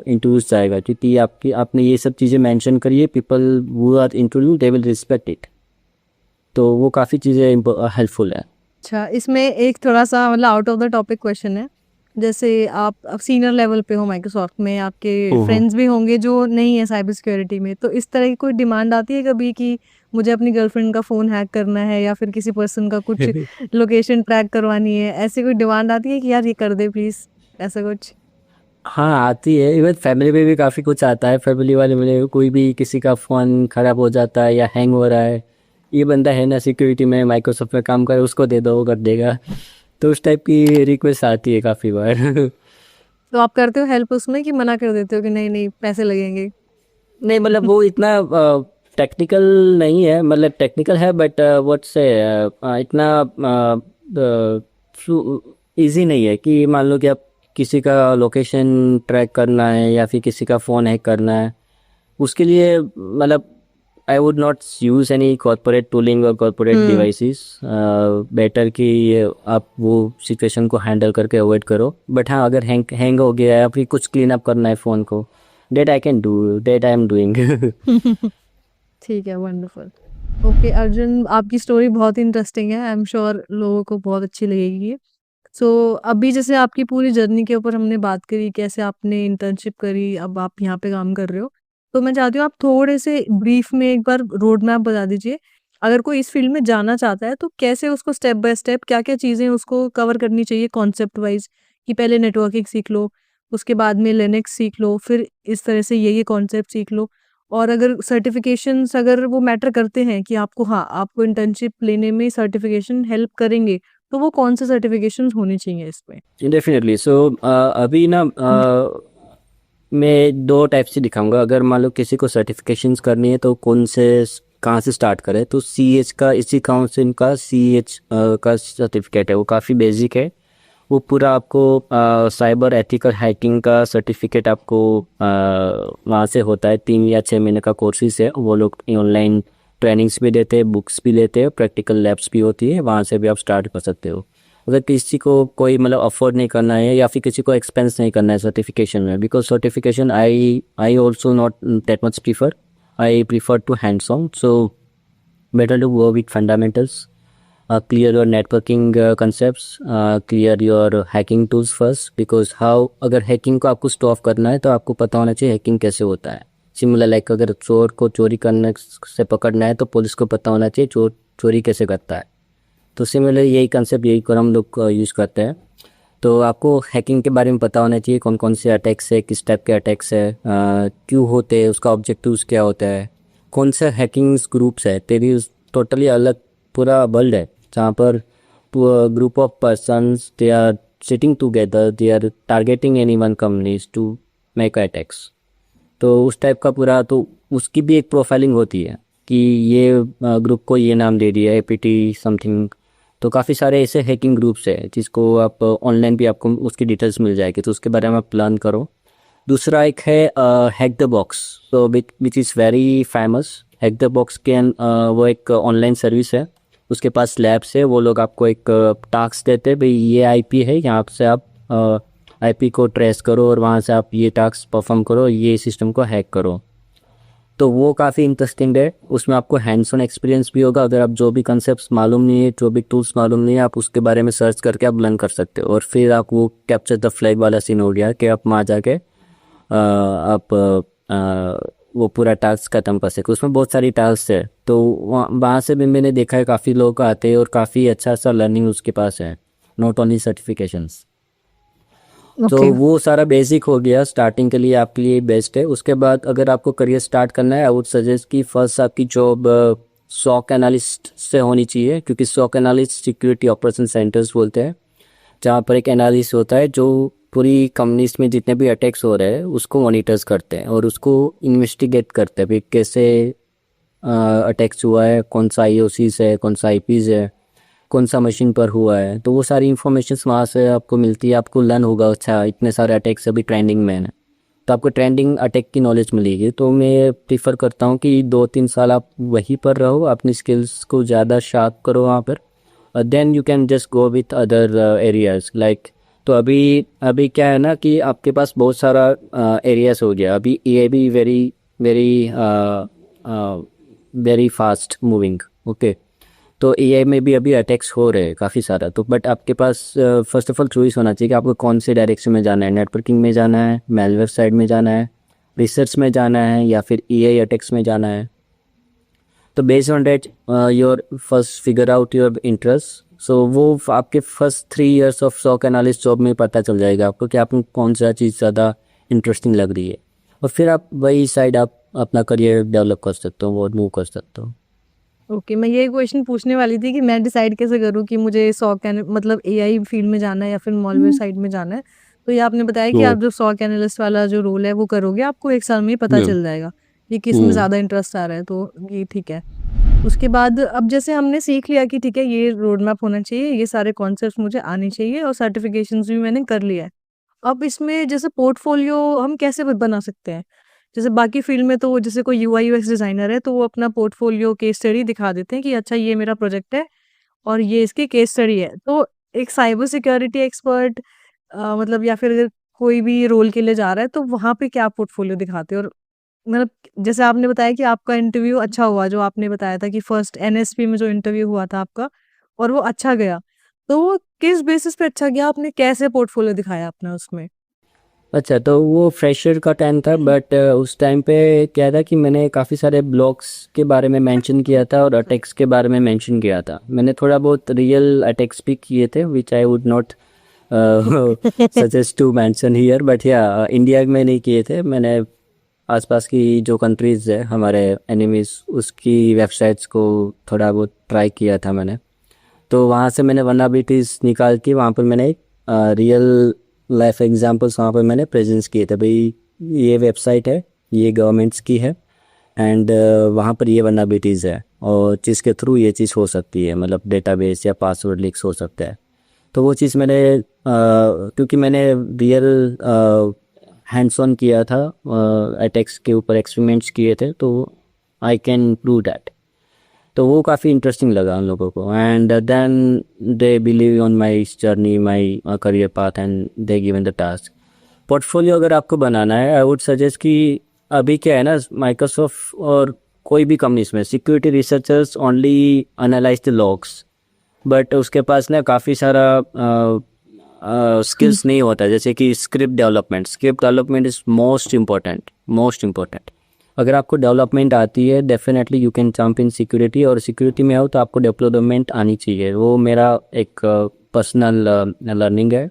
इंटरव्यूज जाएगा, क्योंकि आपकी आपने ये सब चीज़ें मेंशन करी है। People who are interview they will respect it. तो वो काफ़ी चीज़ें हेल्पफुल है। अच्छा, इसमें एक थोड़ा-सा मतलब out of the topic question है। जैसे आप अब सीनियर लेवल पे हो माइक्रोसॉफ्ट में, आपके हम्म। फ्रेंड्स भी होंगे जो नहीं है साइबर सिक्योरिटी में, तो इस तरह की कोई डिमांड आती है कभी कि मुझे अपनी गर्लफ्रेंड का फ़ोन हैक करना है या फिर किसी पर्सन का कुछ लोकेशन ट्रैक करवानी है, ऐसी कोई डिमांड आती है कि यार ये कर दे प्लीज़, ऐसा कुछ? हाँ, आती है। इवन फैमिली में भी काफ़ी कुछ आता है। फैमिली वाले मुझे कोई भी किसी का फ़ोन ख़राब हो जाता है या हैंग हो रहा है, ये बंदा है ना सिक्योरिटी में, माइक्रोसॉफ्ट में काम करे, उसको दे दो, वो कर देगा। तो उस टाइप की रिक्वेस्ट आती है काफ़ी बार। तो आप करते हो हेल्प उसमें कि मना कर देते हो कि नहीं, नहीं पैसे लगेंगे? नहीं, मतलब वो इतना टेक्निकल नहीं है, मतलब टेक्निकल है बट व्हाट से इतना इजी नहीं है कि मान लो कि आप किसी का लोकेशन ट्रैक करना है या फिर किसी का फ़ोन हैक करना है, उसके लिए मतलब आई would not use any corporate tooling और कॉर्पोरेट डिवाइसेस। बेटर कि आप वो सिचुएशन को हैंडल करके अवॉइड करो। बट हाँ, अगर हैंग हो गया है या फिर कुछ क्लीन अप करना है फ़ोन को, that I can do, that I am doing. ठीक है, वंडरफुल। ओके अर्जुन, आपकी स्टोरी बहुत इंटरेस्टिंग है, आई एम श्योर लोगों को बहुत अच्छी लगेगी ये। सो अभी जैसे आपकी पूरी जर्नी के ऊपर हमने बात करी, कैसे आपने इंटर्नशिप करी, अब आप यहाँ पे काम कर रहे हो। तो मैं चाहती हूँ आप थोड़े से ब्रीफ में एक बार रोड मैप बता दीजिए। अगर कोई इस फील्ड में जाना चाहता है तो कैसे उसको स्टेप बाय स्टेप क्या-क्या चीज़ें उसको कवर करनी चाहिए कॉन्सेप्ट वाइज़, कि पहले नेटवर्किंग सीख लो, उसके बाद में लिनक्स सीख लो, फिर इस तरह से ये कॉन्सेप्ट सीख लो। और अगर सर्टिफिकेशंस अगर वो मैटर करते हैं कि आपको, हाँ, आपको इंटर्नशिप लेने में सर्टिफिकेशन हेल्प करेंगे, तो वो कौन से सर्टिफिकेशंस होने चाहिए इसमें? डेफिनेटली। सो अभी ना मैं दो टाइप से दिखाऊंगा। अगर मान लो किसी को सर्टिफिकेशंस करनी है तो कौन से कहाँ से स्टार्ट करें, तो सी एच का, इसी काउंसिल का सी एच का सर्टिफिकेट है, वो काफ़ी बेसिक है। वो पूरा आपको साइबर एथिकल हैकिंग का सर्टिफिकेट आपको वहाँ से होता है। 3 या 6 महीने का कोर्सेज है, वो लोग ऑनलाइन ट्रेनिंग्स भी देते हैं, बुक्स भी देते हैं, प्रैक्टिकल लैब्स भी होती है, वहाँ से भी आप स्टार्ट कर सकते हो। अगर किसी को कोई मतलब अफोर्ड नहीं करना है या फिर किसी को एक्सपेंस नहीं करना है सर्टिफिकेशन में, because certification I also not that much prefer, I prefer to hands on. So better to go with fundamentals, clear your networking concepts, clear your hacking tools first, because how अगर hacking को आपको stop करना है तो आपको पता होना चाहिए हैकिंग कैसे होता है। सिमिलर लाइक अगर चोर को चोरी करने से पकड़ना है तो पुलिस को पता होना चाहिए चोर चोरी कैसे करता है। तो सिमिलर यही कंसेप्ट, यही को हम लोग यूज़ करते हैं। तो आपको हैकिंग के बारे में पता होना चाहिए, कौन कौन से अटैक्स है, किस टाइप के अटैक्स है, क्यों होते हैं, उसका ऑब्जेक्टिव्स क्या होता है, कौन सा हैकिंग ग्रुप्स है। तेरी टोटली अलग पूरा वर्ल्ड है जहाँ पर group of persons they are sitting together, they are targeting any one companies to make attacks. तो उस टाइप का पूरा, तो उसकी भी एक प्रोफाइलिंग होती है कि ये ग्रुप को ये नाम दे दिया एपीटी समथिंग। तो काफ़ी सारे ऐसे हैकिंग ग्रुप्स है जिसको आप ऑनलाइन भी आपको उसकी डिटेल्स मिल जाएगी, तो उसके बारे में आप प्लान करो। दूसरा एक है हैक द बॉक्स, तो which is very famous. Hack the box के वो एक ऑनलाइन सर्विस है, उसके पास लैब्स है, वो लोग आपको एक टास्क देते हैं, भाई ये आईपी है, यहाँ से आप आईपी को ट्रेस करो और वहाँ से आप ये टास्क परफॉर्म करो, ये सिस्टम को हैक करो। तो वो काफ़ी इंटरेस्टिंग है, उसमें आपको हैंड्स ऑन एक्सपीरियंस भी होगा। अगर आप जो भी कंसेप्ट मालूम नहीं है, जो भी टूल्स मालूम नहीं है, आप उसके बारे में सर्च करके आप लर्न कर सकते हो। और फिर आप वो कैप्चर द फ्लैग वाला सीन हो गया कि आप वहाँ जाके आप वो पूरा टास्क खत्म कर सके। उसमें बहुत सारी टास्क है, तो वहाँ से भी मैंने देखा है काफ़ी लोग आते हैं और काफ़ी अच्छा सा लर्निंग उसके पास है, नॉट ओनली सर्टिफिकेशंस। तो ओके। वो सारा बेसिक हो गया, स्टार्टिंग के लिए आपके लिए बेस्ट है। उसके बाद अगर आपको करियर स्टार्ट करना है, आई वुड सजेस्ट कि फर्स्ट आपकी जॉब सॉक एनालिस्ट से होनी चाहिए, क्योंकि SOC analyst security operation centers बोलते हैं, जहाँ पर एक एनालिस्ट होता है जो पूरी कंपनीज में जितने भी अटैक्स हो रहे हैं उसको मॉनिटर्स करते हैं और उसको इन्वेस्टिगेट करते हैं, भाई कैसे अटैक्स हुआ है, कौन सा आईओसीज है, कौन सा आईपीज है, कौन सा मशीन पर हुआ है। तो वो सारी इन्फॉर्मेशन वहाँ से आपको मिलती है, आपको लर्न होगा, अच्छा इतने सारे अटैक्स अभी ट्रेंडिंग में है, तो आपको ट्रेंडिंग अटैक की नॉलेज मिलेगी। तो मैं प्रीफर करता हूँ कि 2-3 साल आप वहीं पर रहो, अपनी स्किल्स को ज़्यादा शार्प करो वहाँ पर, then you can just go with other areas like. तो अभी अभी क्या है ना कि आपके पास बहुत सारा एरियाज हो गया, अभी ये भी very very very fast moving. Okay, तो एआई में भी अभी अटैक्स हो रहे हैं काफ़ी सारा। तो बट आपके पास फर्स्ट ऑफ ऑल चॉइस होना चाहिए कि आपको कौन से डायरेक्शन में जाना है, नेटवर्किंग में जाना है, मेलवेयर साइड में जाना है, रिसर्च में जाना है, या फिर एआई अटैक्स में जाना है। तो based on that your first figure out your interest. So वो आपके first 3 years of SOC analyst job में पता चल जाएगा आपको कि आपको कौन सा चीज़ ज़्यादा इंटरेस्टिंग लग रही है, और फिर आप वही साइड आप अपना करियर डेवलप कर सकते हो, वो मूव कर सकते हो। ओके, मैं ये क्वेश्चन पूछने वाली थी कि मैं डिसाइड कैसे करूँ कि मुझे सॉक मतलब एआई फील्ड में जाना है या फिर मॉलवेयर साइड में जाना है। तो ये आपने बताया कि हम्म आप जो सॉक एनालिस्ट वाला जो रोल है वो करोगे, आपको 1 साल में ही पता हम्म चल जाएगा कि किस में हम्म ज़्यादा इंटरेस्ट आ रहा है, तो ये ठीक है। उसके बाद अब जैसे हमने सीख लिया कि ठीक है, ये रोड मैप होना चाहिए, ये सारे कॉन्सेप्ट्स मुझे आने चाहिए और सर्टिफिकेशंस भी मैंने कर लिया है। अब इसमें जैसे पोर्टफोलियो हम कैसे बना सकते हैं? जैसे बाकी फील्ड में तो जैसे कोई यूआई यूएक्स डिज़ाइनर है, तो वो अपना पोर्टफोलियो केस स्टडी दिखा देते हैं कि अच्छा ये मेरा प्रोजेक्ट है और ये इसकी केस स्टडी है। तो एक साइबर सिक्योरिटी एक्सपर्ट मतलब या फिर अगर कोई भी रोल के लिए जा रहा है, तो वहाँ पे क्या पोर्टफोलियो दिखाते हो? और मतलब जैसे आपने बताया कि आपका इंटरव्यू अच्छा हुआ, जो आपने बताया था कि फर्स्ट एनएसपी में जो इंटरव्यू हुआ था आपका और वो अच्छा गया। तो वो किस बेसिस पे अच्छा गया? आपने कैसे पोर्टफोलियो दिखाया अपना उसमें? अच्छा, तो वो फ्रेशर का टाइम था, बट उस टाइम पे क्या था कि मैंने काफ़ी सारे ब्लॉग्स के बारे में मेंशन किया था और अटैक्स के बारे में मेंशन किया था। मैंने थोड़ा बहुत रियल अटैक्स भी किए थे, which I would not suggest to mention here, but या इंडिया में नहीं किए थे मैंने। आसपास की जो कंट्रीज़ है हमारे एनिमीज़, उसकी वेबसाइट्स को थोड़ा बहुत ट्राई किया था मैंने। तो वहाँ से मैंने वनएबिलिटीज़ निकाल के वहाँ पर मैंने एक रियल लाइफ एग्जांपल्स वहाँ पर मैंने प्रेजेंस किए थे। भाई ये वेबसाइट है, ये गवर्नमेंट्स की है, एंड वहाँ पर ये वनएबिलिटीज़ है और जिसके थ्रू ये चीज़ हो सकती है, मतलब डेटाबेस या पासवर्ड लीक्स हो सकता है। तो वो चीज़ मैंने क्योंकि मैंने रियल हैंड्स ऑन किया था, अटैक्स के ऊपर एक्सपेरिमेंट्स किए थे, तो आई कैन प्रूव दैट। तो वो काफ़ी इंटरेस्टिंग लगा उन लोगों को, and then they believe on my journey, my career path, and they given the task. Portfolio अगर आपको बनाना है, आई वुड सजेस्ट कि अभी क्या है ना, माइक्रोसॉफ्ट और कोई भी कंपनीज में security researchers only analyse the logs, but उसके पास ना काफ़ी सारा स्किल्स नहीं होता है। जैसे कि script development is most important. अगर आपको डेवलपमेंट आती है, definitely you can jump in security, और सिक्योरिटी में आओ तो आपको डेवलपमेंट आनी चाहिए। वो मेरा एक पर्सनल लर्निंग है,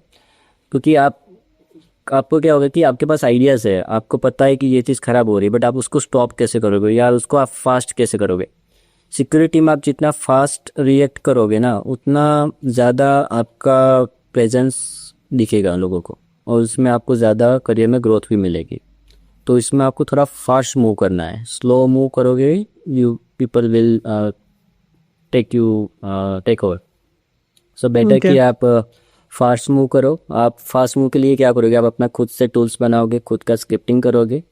क्योंकि आपको क्या होगा कि आपके पास आइडियाज़ है, आपको पता है कि ये चीज़ ख़राब हो रही है, बट आप उसको स्टॉप कैसे करोगे, या उसको आप फास्ट कैसे करोगे। सिक्योरिटी में आप जितना फास्ट रिएक्ट करोगे ना, उतना ज़्यादा आपका प्रेजेंस दिखेगा लोगों को, और उसमें आपको ज़्यादा करियर में ग्रोथ भी मिलेगी। तो इसमें आपको थोड़ा फास्ट मूव करना है। स्लो मूव करोगे, you people will take over. So better okay. कि आप फास्ट मूव करो। आप फास्ट मूव के लिए क्या करोगे, आप अपना खुद से टूल्स बनाओगे, खुद का स्क्रिप्टिंग करोगे,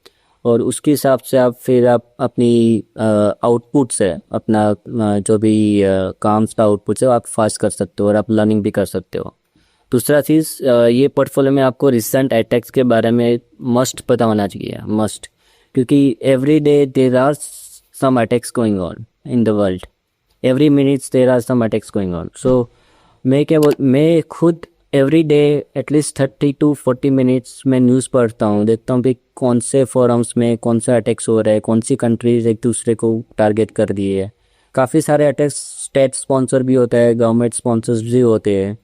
और उसके हिसाब से आप अपनी आउटपुट से अपना जो भी काम का आउटपुट है वो आप फास्ट कर सकते हो, और आप लर्निंग भी कर सकते हो। दूसरा चीज़, ये पोर्टफोलियो में आपको रिसेंट अटैक्स के बारे में मस्ट पता होना चाहिए, मस्ट, क्योंकि every day there are some attacks going on in the world. Every minutes there are some attacks going on. So मैं खुद every day at least 30 to 40 minutes में न्यूज़ पढ़ता हूँ, देखता हूँ कि कौन से फोरम्स में कौन सा अटैक्स हो रहा है, कौन सी कंट्रीज एक दूसरे को टारगेट कर दिए है। काफ़ी सारे अटैक्स स्टेट स्पॉन्सर भी होता है, गवर्नमेंट स्पॉन्सर्स भी होते हैं,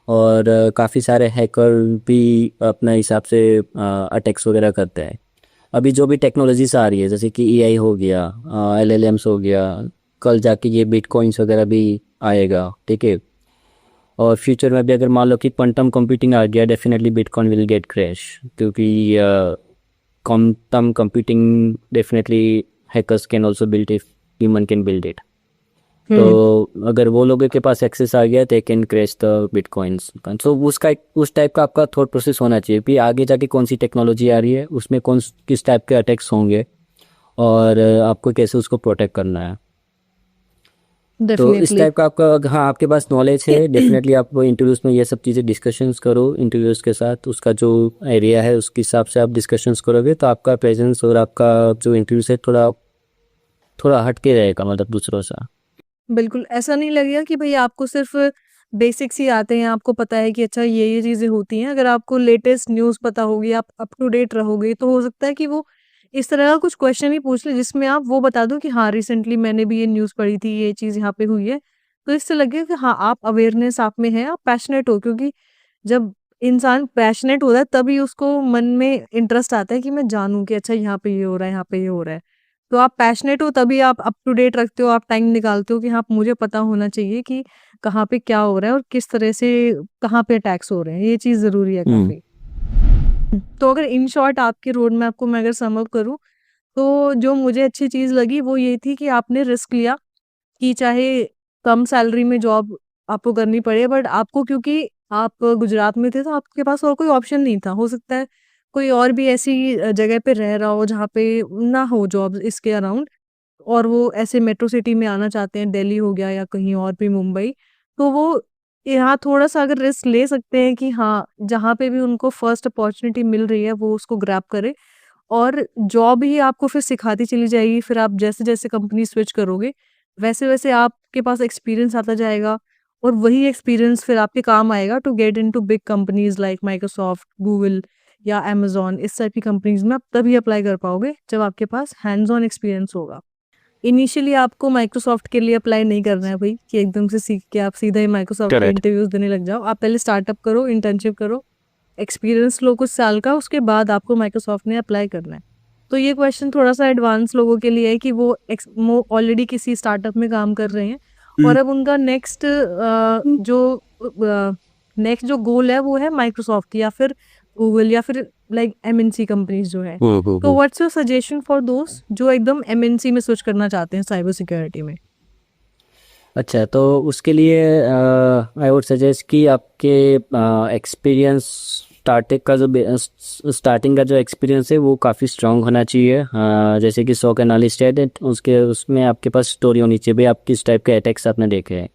और काफ़ी सारे हैकर भी अपने हिसाब से अटैक्स वगैरह करते हैं। अभी जो भी टेक्नोलॉजीज आ रही है, जैसे कि एआई हो गया, एलएलएम्स हो गया, कल जाके ये बिटकॉइंस वगैरह भी आएगा, ठीक है। और फ्यूचर में भी अगर मान लो कि क्वांटम कंप्यूटिंग आ गया, definitely bitcoin will get crash, क्योंकि quantum computing definitely hackers can also build if human can build it. तो अगर वो लोगों के पास एक्सेस आ गया, they can crash the bitcoins. So उस टाइप का आपका थॉट प्रोसेस होना चाहिए कि आगे जाके कौन सी टेक्नोलॉजी आ रही है, उसमें किस टाइप के अटैक्स होंगे, और आपको कैसे उसको प्रोटेक्ट करना है। तो इस डेफिनेटली। टाइप का आपका, हाँ, आपके पास नॉलेज है, डेफिनेटली आप इंटरव्यूज़ में ये सब चीज़ें डिस्कशंस करो इंटरव्यूज़ के साथ। उसका जो एरिया है उसके हिसाब से आप डिस्कशंस करोगे, तो आपका प्रेजेंस और आपका जो इंटरव्यू है थोड़ा थोड़ा हट के रहेगा, मतलब दूसरों से। बिल्कुल, ऐसा नहीं लगेगा कि भई आपको सिर्फ़ बेसिक्स ही आते हैं, आपको पता है कि अच्छा ये चीज़ें होती हैं। अगर आपको लेटेस्ट न्यूज़ पता होगी, आप अप टू डेट रहोगे, तो हो सकता है कि वो इस तरह का कुछ क्वेश्चन ही पूछ ले जिसमें आप वो बता दो कि हाँ, रिसेंटली मैंने भी ये न्यूज़ पढ़ी थी, ये चीज़ यहाँ पे हुई है। तो इससे लगेगा कि हाँ, आप अवेयरनेस आप में है, आप पैशनेट हो, क्योंकि जब इंसान पैशनेट होता है तभी उसको मन में इंटरेस्ट आता है कि मैं जानूँ कि अच्छा यहाँ पे ये हो रहा है, यहाँ पे ये हो रहा है। तो आप पैशनेट हो तभी आप अप टू डेट रखते हो, आप टाइम निकालते हो कि हाँ, मुझे पता होना चाहिए कि कहाँ पे क्या हो रहा है और किस तरह से कहाँ पे अटैक्स हो रहे हैं। ये चीज़ ज़रूरी है हम्म। काफ़ी। तो अगर इन शॉर्ट आपके रोड मैप को मैं अगर सम अप करूँ, तो जो मुझे अच्छी चीज़ लगी वो ये थी कि आपने रिस्क लिया कि चाहे कम सैलरी में जॉब आपको करनी पड़े, बट आपको क्योंकि आप गुजरात में थे तो आपके पास और कोई ऑप्शन नहीं था। हो सकता है कोई और भी ऐसी जगह पे रह रहा हो जहाँ पे ना हो जॉब इसके अराउंड, और वो ऐसे मेट्रो सिटी में आना चाहते हैं, दिल्ली हो गया या कहीं और भी मुंबई, तो वो यहाँ थोड़ा-सा अगर रिस्क ले सकते हैं कि हाँ, जहाँ पे भी उनको फर्स्ट अपॉर्च्युनिटी मिल रही है वो उसको ग्रैब करें, और जॉब ही आपको फिर सिखाती चली जाएगी। फिर आप जैसे-जैसे कंपनी स्विच करोगे, वैसे-वैसे आपके पास एक्सपीरियंस आता जाएगा, और वही एक्सपीरियंस फिर आपके काम आएगा to get into big companies like Microsoft, Google या अमेज़न। इस टाइप की कंपनीज़ में आप तभी अप्लाई कर पाओगे जब आपके पास हैंड्स ऑन एक्सपीरियंस होगा। इनिशियली आपको माइक्रोसॉफ्ट के लिए अप्लाई नहीं करना है भई, कि एकदम से सीख के आप सीधा ही माइक्रोसॉफ्ट के करेक्ट। इंटरव्यूज़ देने लग जाओ। आप पहले स्टार्टअप करो, इंटर्नशिप करो, एक्सपीरियंस लो कुछ साल का, उसके बाद आपको माइक्रोसॉफ्ट में अप्लाई करना है। तो ये क्वेश्चन थोड़ा-सा एडवांस लोगों के लिए है कि वो ऑलरेडी किसी स्टार्टअप में काम कर रहे हैं, और अब उनका नेक्स्ट जो गोल है वो है माइक्रोसॉफ्ट या फिर गूगल या फिर लाइक एमएनसी कंपनीज़ जो हैं। तो व्हाट्स योर सजेशन फॉर दोस्त जो एकदम एमएनसी में स्विच करना चाहते हैं साइबर सिक्योरिटी में? अच्छा, तो उसके लिए आई वुड सजेस्ट कि आपके एक्सपीरियंस स्टार्टिंग का जो एक्सपीरियंस है वो काफ़ी स्ट्रांग होना चाहिए। जैसे कि SOC एनालिस्ट है, उसके उसमें आपके पास स्टोरी होनी चाहिए भाई, आप किस टाइप के अटैक्स आपने देखे हैं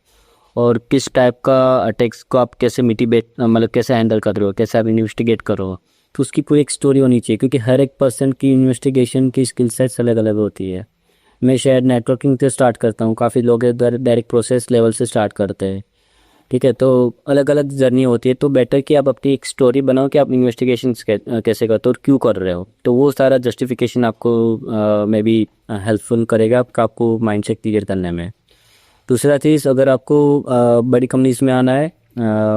और किस टाइप का अटैक्स को आप कैसे मिटिगेट मतलब कैसे हैंडल कर रहे हो, कैसे आप इन्वेस्टिगेट करो। तो उसकी पूरी एक स्टोरी होनी चाहिए, क्योंकि हर एक पर्सन की इन्वेस्टिगेशन की स्किल सेट्स अलग अलग होती है। मैं शायद नेटवर्किंग से स्टार्ट करता हूँ, काफ़ी लोग डायरेक्ट प्रोसेस लेवल से स्टार्ट करते हैं। ठीक है, तो अलग अलग जर्नी होती है, तो बेटर कि आप अपनी एक स्टोरी बनाओ कि आप इन्वेस्टिगेशन कैसे करते हो और क्यों कर रहे हो। तो वो सारा जस्टिफिकेशन आपको मे बी हेल्पफुल करेगा आपको माइंडसेट क्लियर करने में। दूसरा चीज़, अगर आपको बड़ी कंपनीज में आना है,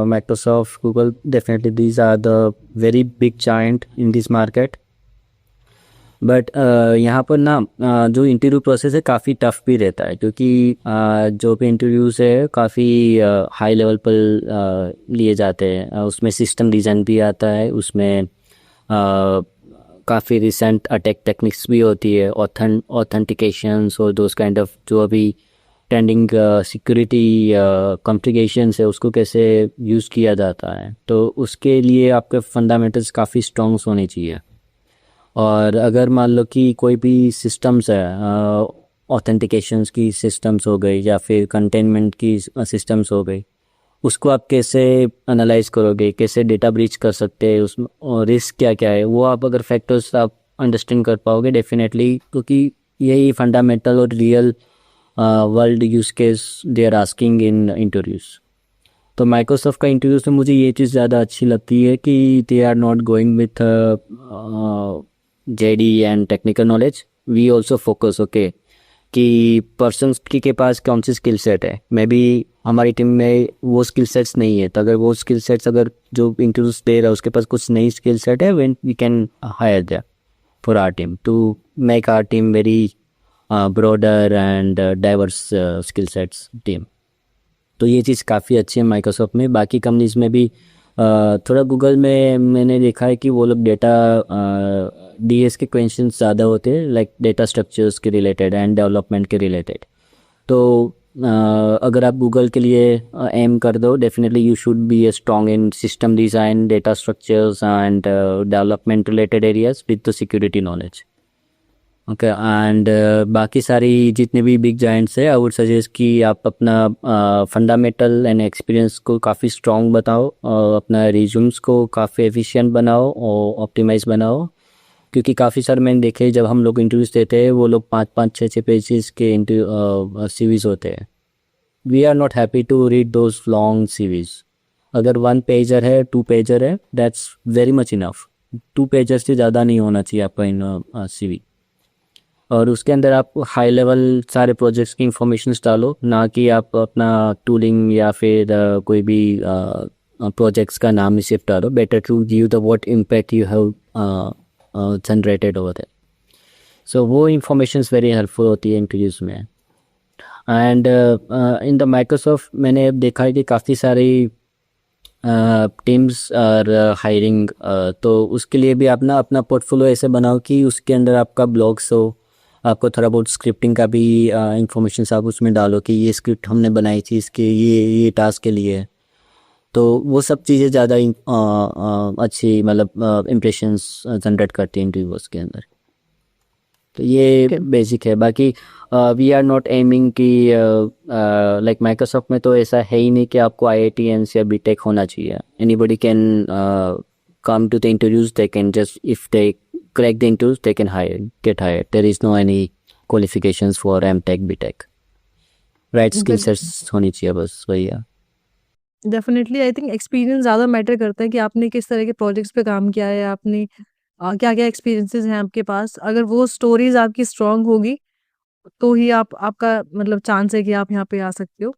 Microsoft, Google, definitely these are the very big giant in this market. But यहाँ पर ना जो इंटरव्यू प्रोसेस है काफ़ी टफ भी रहता है, क्योंकि जो भी इंटरव्यूज़ है काफ़ी हाई लेवल पर लिए जाते हैं। उसमें सिस्टम डिज़ाइन भी आता है, उसमें काफ़ी रिसेंट अटैक टेक्निक्स भी होती है, ऑथेंटिकेशंस और दोस काइंड ऑफ जो अभी ट्रेंडिंग सिक्योरिटी कॉन्फ़िगरेशंस है उसको कैसे यूज़ किया जाता है। तो उसके लिए आपके फंडामेंटल्स काफ़ी स्ट्रॉन्ग होने चाहिए। और अगर मान लो कि कोई भी सिस्टम्स है, ऑथेंटिकेशंस की सिस्टम्स हो गई या फिर कंटेनमेंट की सिस्टम्स हो गई, उसको आप कैसे एनालाइज करोगे, कैसे डेटा ब्रीच कर सकते हैं उसमें, और रिस्क क्या क्या है, वो आप अगर फैक्टर्स आप अंडरस्टैंड कर पाओगे डेफिनेटली, क्योंकि यही फंडामेंटल और real world use case they are asking in interviews. तो माइक्रोसॉफ्ट का इंटरव्यूज़ में मुझे ये चीज़ ज़्यादा अच्छी लगती है कि they are not going with JD and technical knowledge. We also focus okay कि पर्सन्स के पास कौन सी स्किल सेट है। मे बी हमारी टीम में वो स्किल सेट्स नहीं है, तो अगर वो स्किल सेट्स अगर जो इंटरव्यूज दे रहा है उसके पास कुछ नई स्किल सेट है, when we can hire there for our team to make our team very broader and diverse skill sets team. तो ये चीज़ काफ़ी अच्छी है माइक्रोसॉफ्ट में। बाकी कंपनीज में भी थोड़ा गूगल में मैंने देखा है कि वो लोग डेटा DS के क्वेश्चंस ज़्यादा होते हैं, लाइक डेटा स्ट्रक्चर्स के रिलेटेड एंड डेवलपमेंट के रिलेटेड। तो अगर आप गूगल के लिए एम कर दो, definitely you should be a strong in system design, data structures and development related areas with the security knowledge. Okay, and बाकी सारी जितने भी बिग जायंट्स है, आई वुड सजेस्ट कि आप अपना फंडामेंटल एंड एक्सपीरियंस को काफ़ी स्ट्रॉन्ग बताओ और अपना रिज्यूम्स को काफ़ी एफिशिएंट बनाओ और ऑप्टिमाइज बनाओ। क्योंकि काफ़ी सारे मैंने देखे जब हम लोग इंटरव्यूज़ देते हैं वो लोग 5-5, 6-6 पेजेस के CVs होते हैं। We are not happy to read those long CVs। अगर 1 पेजर है, 2 पेजर है, that's very much enough. 2 pager से ज़्यादा नहीं होना चाहिए आपका इन CV। और उसके अंदर आप हाई लेवल सारे प्रोजेक्ट्स की इंफॉर्मेशन डालो, ना कि आप अपना टूलिंग या फिर कोई भी प्रोजेक्ट्स का नाम ही सिर्फ डालो। Better to give the what impact you have generated over there. So वो इंफॉर्मेशन वेरी हेल्पफुल होती है इंटरव्यूज़ में। एंड इन द माइक्रोसॉफ्ट मैंने देखा है कि काफ़ी सारी टीम्स और हायरिंग, तो उसके लिए भी आप ना अपना पोर्टफोलियो ऐसे बनाओ कि उसके अंदर आपका ब्लॉग्स हो, आपको थोड़ा बहुत स्क्रिप्टिंग का भी इंफॉर्मेशन आप उसमें डालो कि ये स्क्रिप्ट हमने बनाई थी इसके ये टास्क के लिए। तो वो सब चीज़ें ज़्यादा अच्छी मतलब इम्प्रेशंस जनरेट करती हैं इंटरव्यूअर्स के अंदर। तो ये Okay. बेसिक है। बाकी वी आर नॉट एमिंग कि लाइक माइक्रोसॉफ्ट में तो ऐसा है ही नहीं कि आपको IITians या बीटेक होना चाहिए। Anybody can come to the interviews, they can just if they crack the interviews they can get hired. There is no any qualifications for MTech BTech. Right skill sets होनी चाहिए, बस वही है। Definitely I think experience ज़्यादा matter करता है कि आपने किस तरह के प्रोजेक्ट्स पे काम किया है, आपने क्या क्या एक्सपीरियंसेस हैं आपके पास। अगर वो स्टोरीज आपकी स्ट्रांग होगी तो ही आपका मतलब चांस है कि आप यहाँ पे आ सकते हो।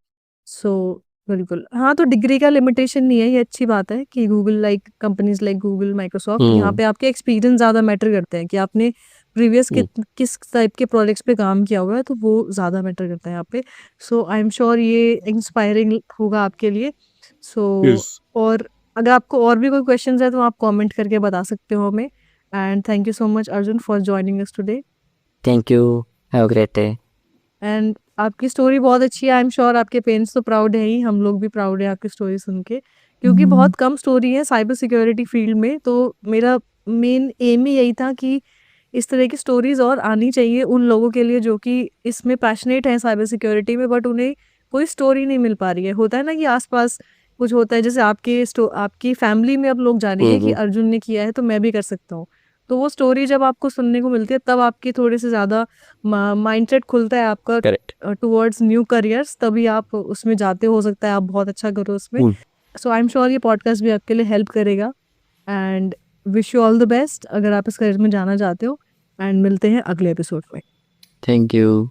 सो बिल्कुल हाँ, तो डिग्री का लिमिटेशन नहीं है, ये अच्छी बात है कि Google like companies like Google, Microsoft, यहाँ पे आपके एक्सपीरियंस ज़्यादा मैटर करते हैं कि आपने प्रीवियस किस टाइप के प्रोजेक्ट्स पे काम किया हुआ है, तो वो ज़्यादा मैटर करता है यहाँ पे। सो आई एम श्योर ये इंस्पायरिंग होगा आपके लिए। सो और अगर आपको और भी कोई क्वेश्चंस है तो आप कमेंट करके बता सकते हो हमें। And thank you so much Arjun for joining us today. Thank you, have a great day. And आपकी स्टोरी बहुत अच्छी है, आई एम श्योर आपके पेरेंट्स तो प्राउड है ही, हम लोग भी प्राउड है आपकी स्टोरी सुन के, क्योंकि बहुत कम स्टोरी है साइबर सिक्योरिटी फील्ड में। तो मेरा मेन एम ही यही था कि इस तरह की स्टोरीज और आनी चाहिए उन लोगों के लिए जो कि इसमें पैशनेट हैं साइबर सिक्योरिटी में, बट उन्हें कोई स्टोरी नहीं मिल पा रही है। होता है ना कि आसपास कुछ होता है, जैसे आपकी फैमिली में अब लोग जानेंगे कि अर्जुन ने किया है तो मैं भी कर सकता हूँ। तो वो स्टोरी जब आपको सुनने को मिलती है तब आपकी थोड़े से ज़्यादा माइंडसेट खुलता है आपका करेक्ट। टुवर्ड्स न्यू करियर्स, तभी आप उसमें जाते हो सकता है आप बहुत अच्छा करो उसमें। सो आई एम श्योर ये पॉडकास्ट भी आपके लिए हेल्प करेगा। And wish you all the best अगर आप इस करियर में जाना चाहते हो। एंड मिलते हैं अगले एपिसोड में। Thank you.